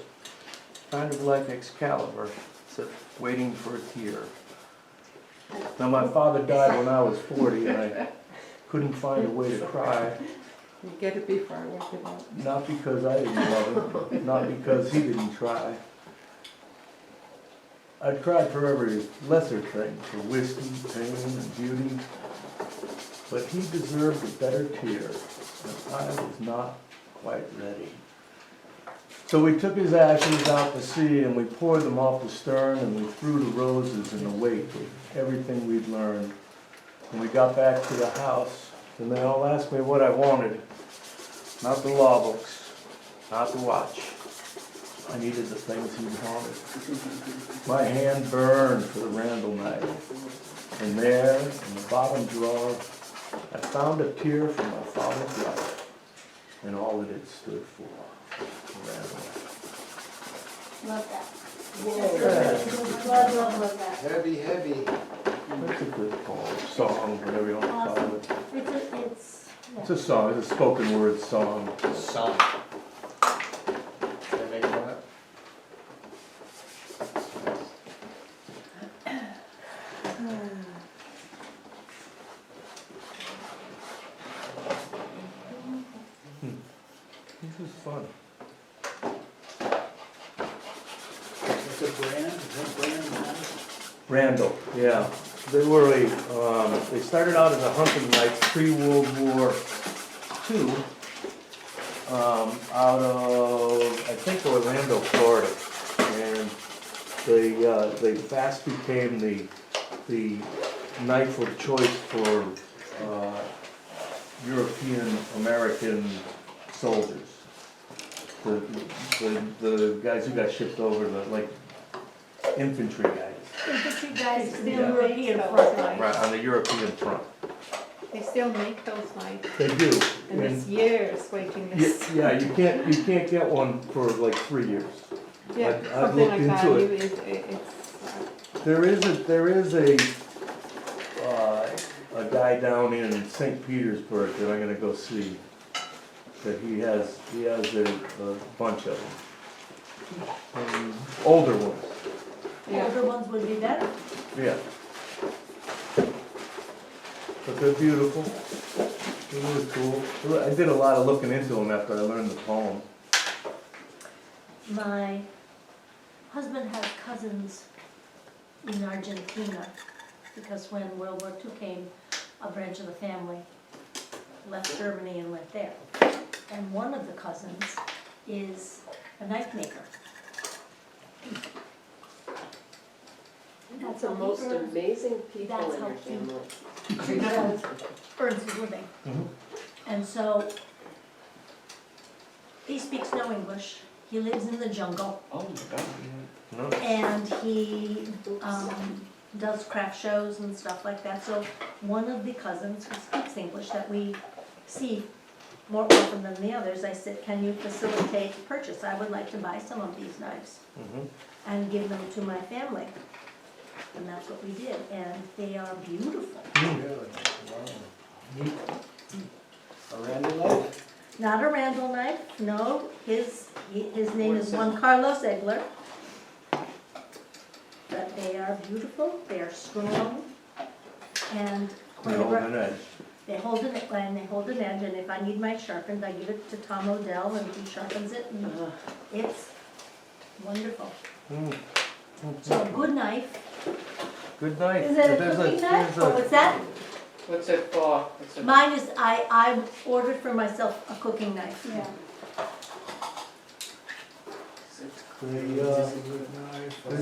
kind of like Excalibur, except waiting for a tear. Now my father died when I was 40, and I couldn't find a way to cry. You get it before I wake it up. Not because I didn't love him, not because he didn't try. I'd cried for every lesser thing, for whiskey, pain, and beauty, but he deserved a better tear, and I was not quite ready. So we took his ashes out to sea, and we poured them off the stern, and we threw the roses in the wake of everything we'd learned. When we got back to the house, and they all asked me what I wanted. Not the law books, not the watch. I needed the things he wanted. My hand burned for the Randall knife. And there, in the bottom drawer, I found a tear from my father's life and all that it stood for. Randall. Love that. Love that. Heavy, heavy. That's a good poem, song, whatever you want to call it. It's It's a song, it's a spoken word song. Son. Can I make one up? This is fun. It's a brand, is that brand nice? Randall, yeah. They were they started out as a hunting knife pre-World War II, out of, I think, Orlando, Florida. And they fast became the knife of choice for European American soldiers. The guys who got shipped over, like infantry guys. Infantry guys to the Yeah. European front line. Right, on the European front. They still make those knives, They do. and it's years waiting Y- list. Yeah, you can't get one for like 3 years. Yeah, I've something looked like that, into you, it. it's, There is a guy down in St. Petersburg that I'm gonna go see, that he has a bunch of them. Older ones, Older ones would be better. yeah. But they're beautiful, they're really cool. I did a lot of looking into them after I learned the poem. My husband has cousins in Argentina, because when World War II came, a branch of the family left Germany and went there. And one of the cousins is a knife maker. That's the most amazing people That's in how your he- family. Earns his living. Mhm. And so, he speaks no English, he lives in the jungle, Oh my God. No? and he does craft shows and stuff like that. So one of the cousins who speaks English that we see more often than the others, I said, can you facilitate purchase? I would like to buy some of these knives Mhm. and give them to my family. And that's what we did, and they are beautiful. A Randall knife? Not a Randall knife, no, his name is Juan Carlos Egler. But they are beautiful, they are strong, and They hold whenever, an edge. they hold an edge, and if I need mine sharpened, I give it to Tom Odell, and he sharpens it, and it's wonderful. Mm. So a good knife. Good night. Is it a There's cooking knife, there's or what's that? What's it for? Mine is, I ordered for myself a cooking knife. Yeah.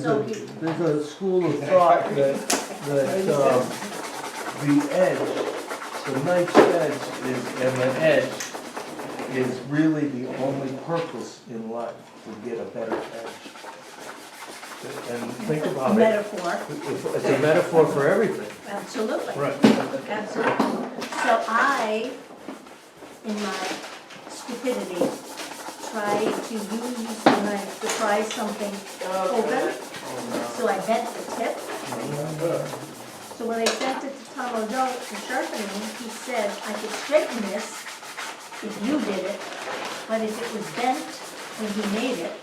So There's a school of thought that the edge, the knife's edge and the edge is really the only purpose in life, to get a better edge. And think about it. Metaphor, It's a metaphor for everything. absolutely. Right. Absolutely. So I, in my stupidity, tried to use the knife to try something open. So I bent the tip. So when I sent it to Tom O'Donnell for sharpening, he said I could straighten this if you did it, but if it was bent when he made it,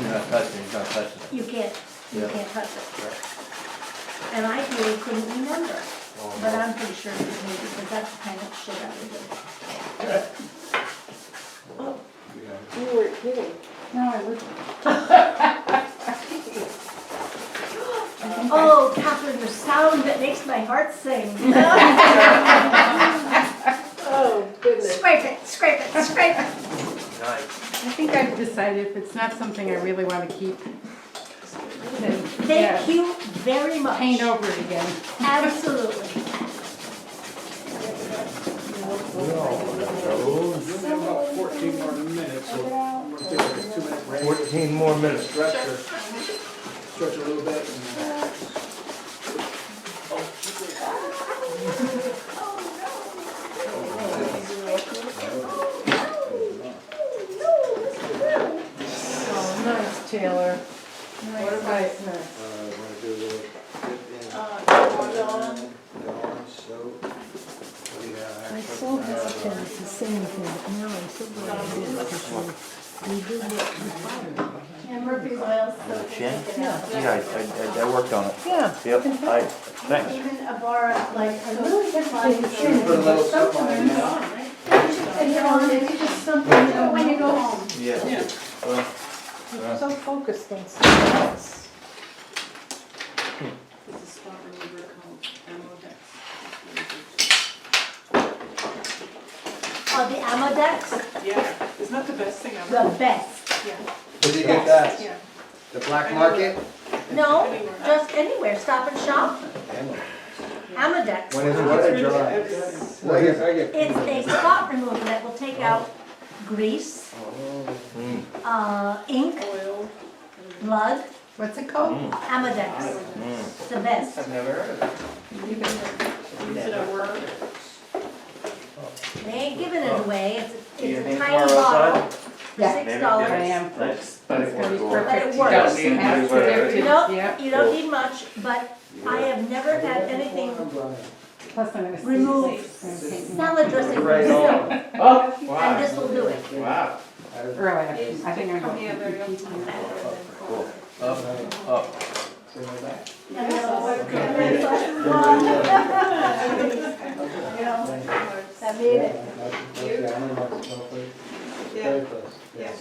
You're not touching, he's not touching. you can't Yeah. touch it. And I really couldn't remember, but I'm pretty sure it was me, because that's the kind of shit I would do. You weren't kidding. No, I wouldn't. Oh, Catherine, the sound that makes my heart sing. Oh, goodness. Scrape it, scrape it, scrape it. Nice. I think I've decided if it's not something I really want to keep, then, yeah, Thank you very much. paint over it again. Absolutely. We only have about 14 more minutes, so we'll take a 2-minute break. 14 more minutes. Stretch a little bit. And, Oh, nice, Taylor. Nice, nice, nice. Wanna do a little dip in Dawn. soap? I so hesitant to say anything, but now I'm so glad I did, because we did what we thought. And Murphy's oil. The chin? Yeah. Yeah, I worked on it. Yeah. Yep, thanks. Even a bar, like, I really Just just like like to the Put a little soap something on it in now. there. And you know, it's just something, you know, when you go home. Yeah. Well, You're so focused on something else. spot remover called Amodex. Oh, the Amodex, Yeah, isn't that the best thing ever? the best. Yeah. Where do you get that? Yeah. The black market? No, Anywhere. just anywhere, Stop and Shop, Amodex. When is it, It's what really- dry? it's- I get. It's a spot remover that will take out grease, ink, Oil. blood, What's it called? Amodex. It's the best. I've never heard of it. Use it at work. They ain't giving it away, Do you it's a think tiny tomorrow bottle outside? for Yeah. $6. Maybe, am. Thanks. But it It's gonna be works. But perfect. it You works. don't need to do whatever. You don't, Yeah. you don't need much, but I have never had anything Plus I'm gonna see. remove salad dressing from Right silk, on. Oh, and wow. this will do it. Wow. Really, I think I'm Come here, going very often. Cool. Up. And then I'll work it. You know, I made it. Yeah. Yeah.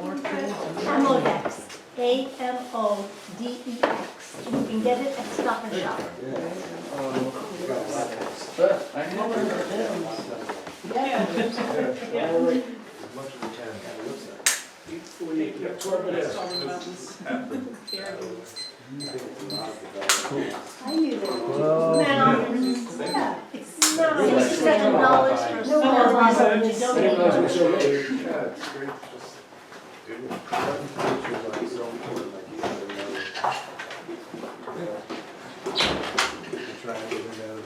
Amodex, Amodex. You can get it at Stop and Shop. But I never heard of it. You absorb it as. Solid mountains. Here it is. I knew that. Well, Now, yeah, it's not $67 for a small bottle, you don't I didn't realize it was need so late. Yeah, it's great, just do it. Nothing features like so important, like you never know. You try and get rid of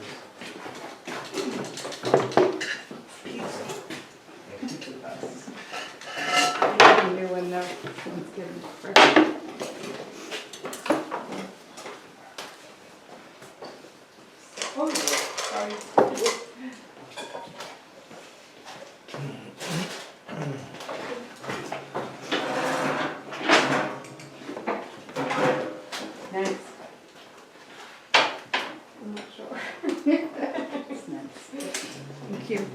a new one now. It's getting fresh. Oh, sorry. Nice. I'm not sure. It's nice. Thank you.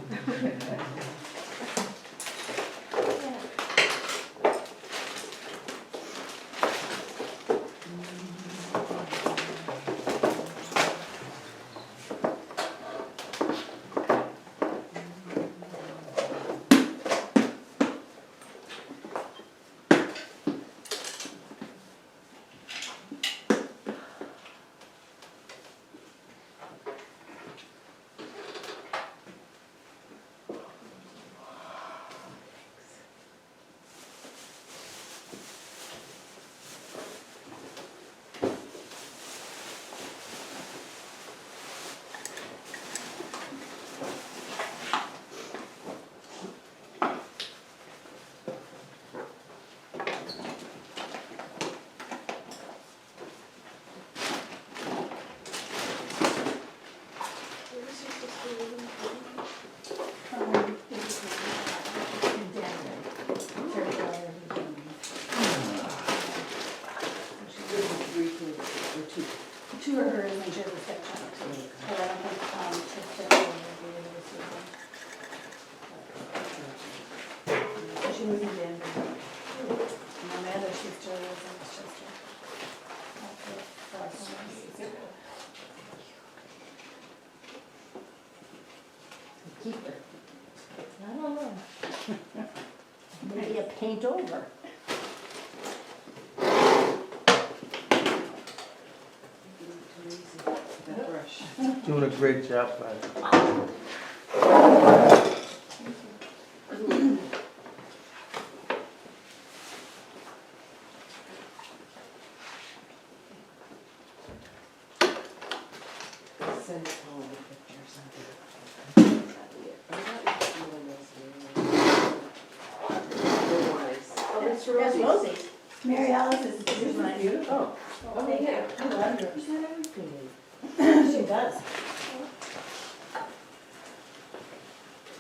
Two of her and then she has a stepchild. But I don't think, her stepchild will be able to see them. She was in Denver. My other sister was in Westchester. Keep it. I don't know. Maybe a paint over. That brush. doing a great job, Vaida. Send it home if there's something. That's Rosie. Mary Alice is mine. Oh, Oh, thank you. I love her. is that everything? She does.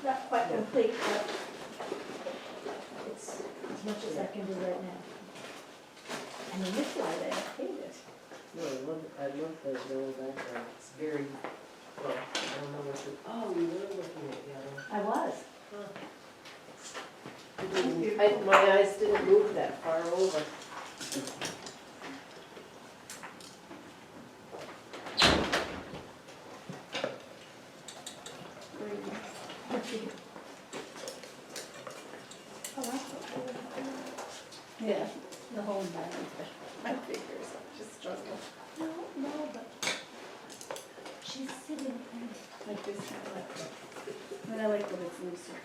Not quite complete, but it's as much as I can do right now. And the lip light, I hate it. No, I love those yellow backgrounds, it's very, well, don't know what you, oh, you were looking at yellow. I was. My eyes didn't move that far over. Yeah, the whole environment, my fingers, I just struggle. No, but she's sitting Like this, I like it. But I like when it's looser.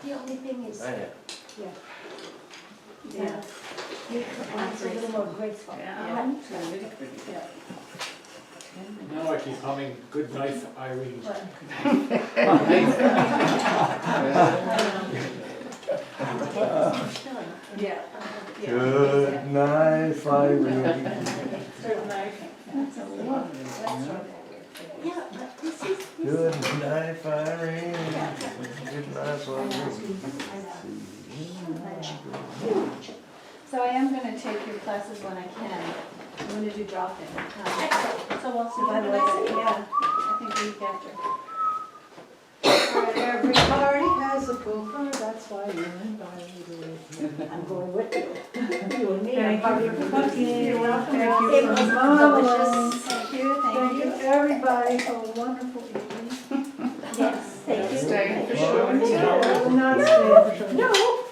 the only thing is, Man. Yeah. it's a little more graceful. Yeah. Yeah. Now I keep humming Good Knife Irene. But yeah. Good night, Irene. Yeah, but this is. Good night, Irene. Good night, Irene. So I am gonna take your classes when I can. I'm gonna do drop-in. Excellent, so we'll see So you by when the way, I see you. yeah, I think the week after. Every party has a gopher, that's why you invited. I'm going with you. You and me. Thank you for cooking. You're welcome. Thank you It for was modeling. delicious. Thank you, Thank you everybody for a wonderful evening. Yes, thank you. Staying for Well, sure. I will not stay for sure. No,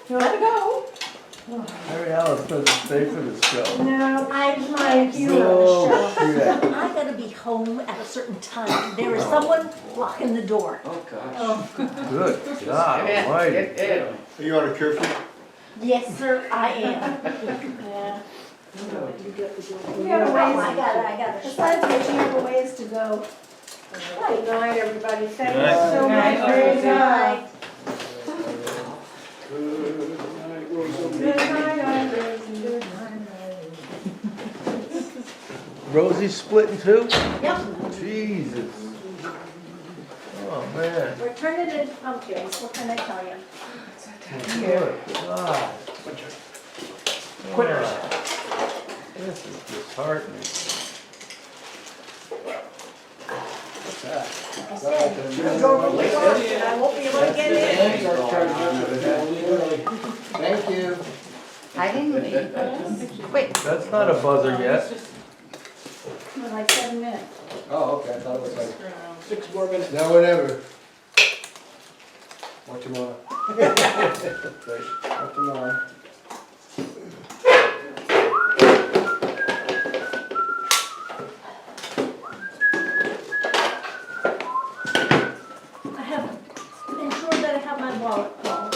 gotta go. Mary Alice doesn't stay for this show. No, I like you on the Oh, show. shit. But I gotta be home at a certain time. There is someone blocking the door. Oh, gosh. Good God Get almighty. in. Are you on a curfew? Yes, sir, I am. Yeah. You have a ways- I got Besides which, you have a ways to go. good night, everybody. Thank you Good so night. much. Good Very Bye. Good night, Irene. Good night, Irene. Rosie's splitting too? Yep, Jesus. Oh, man. we're turning into pumpkins, what can I tell you? Good God. Quitters. This is disheartening. I said, the door will be locked and I won't be able to get in. Thank you. I didn't leave. Wait, That's not a buzzer yet. In like 7 minutes. Oh, okay, I thought it was like, 6 more minutes. Now, whatever. what tomorrow? What tomorrow? I have ensured that I have my wallet, Paul.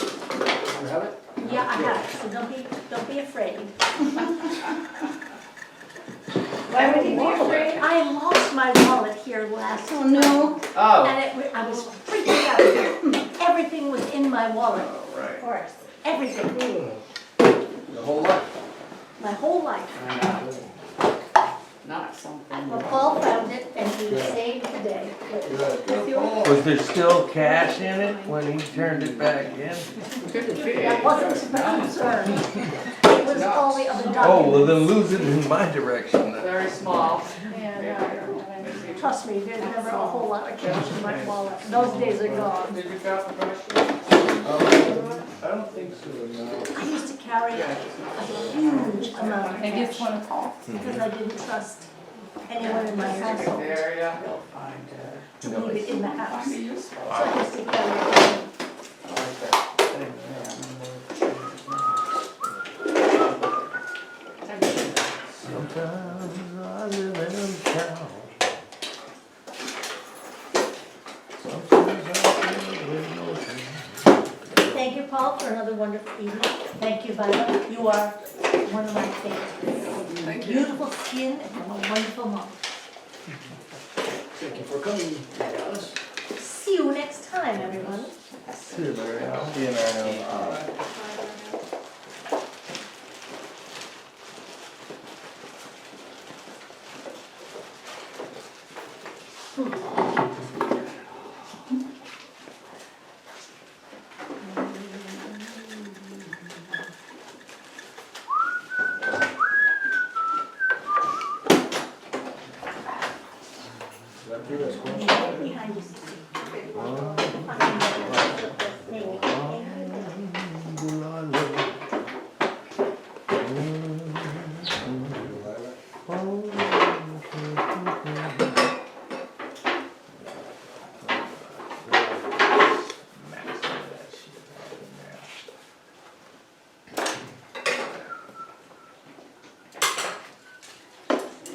You have it? Yeah, I have it, so don't be afraid. Why would you be afraid? I lost my wallet here last Oh, no. oh, and I was freaking out. Everything was in my wallet, Of course. everything, The whole lot? my whole life. not something. Well, Paul found it and he saved the day. Good. Was there still cash in it when he turned it back in? Could be. That wasn't the concern. It was all the other Oh, well documents. then lose it in my direction then. Very small. Yeah, no, I don't have any. Trust me, there's never a whole lot of cash in my wallet. Those days are gone. Did you got the brush? I don't think so, no. I used to carry a huge amount of Maybe it's cash one of Paul's. because I didn't trust anyone in my household There, yeah. You'll find, to leave it in the house. find it useful. So I used to carry it. I like that thing there. Sometimes I live in town. Sometimes I live in no town. Thank you, Paul, for another wonderful evening. Thank you, Vaida. You are one of my favorites. Thank you. Beautiful skin and have a wonderful mom. Thank you for coming, Alice. See you next time, everyone. See you, Mary Alice. See you, Mary Ellen. empty, that's cool. Behind you.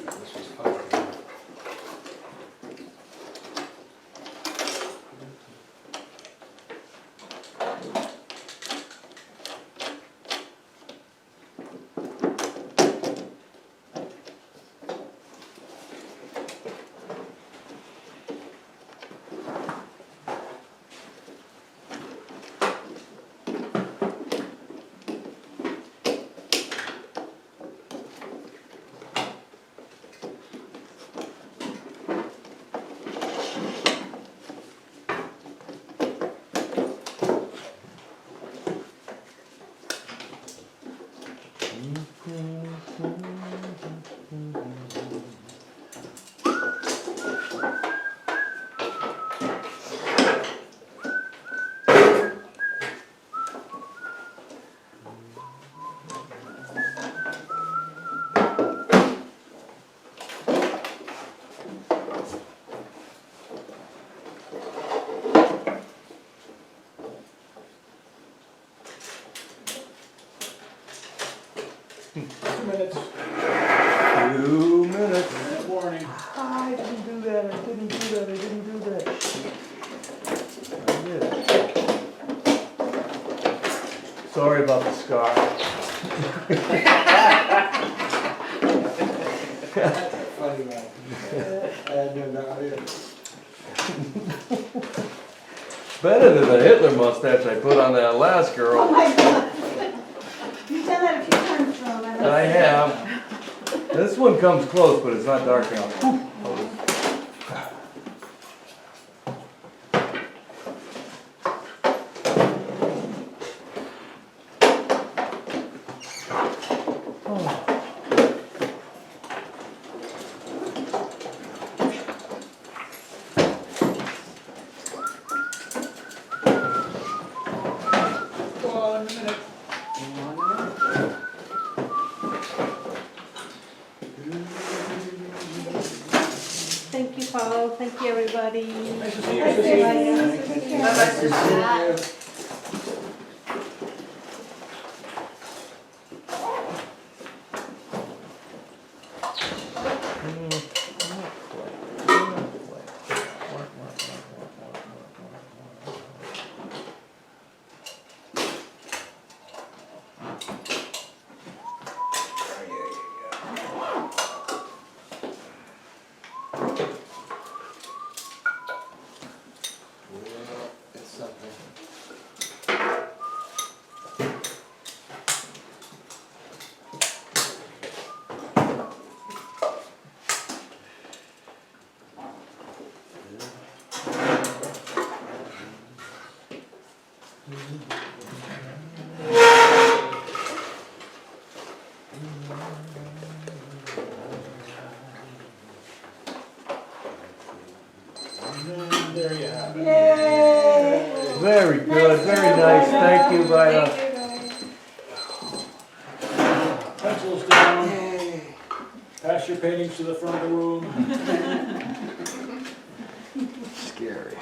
This was fun. Minutes, 2 minutes. minute warning. I didn't do that, I didn't do that, I didn't do that. I did. Sorry about the scar. Funny man. I had no idea. Better than the Hitler mustache I put on that last Oh girl. my God. You've done that a few times, Ron. I have. This one comes close, but it's not dark enough. One minute. Thank you, Paul, thank you, everybody. Nice to see you. Nice to Sissy. see you. Nice to see you. It's something. And there you have it. Yay. Very good, very nice, thank you, Vaida. Pencils down. Pass your paintings to the front of the room. Scary.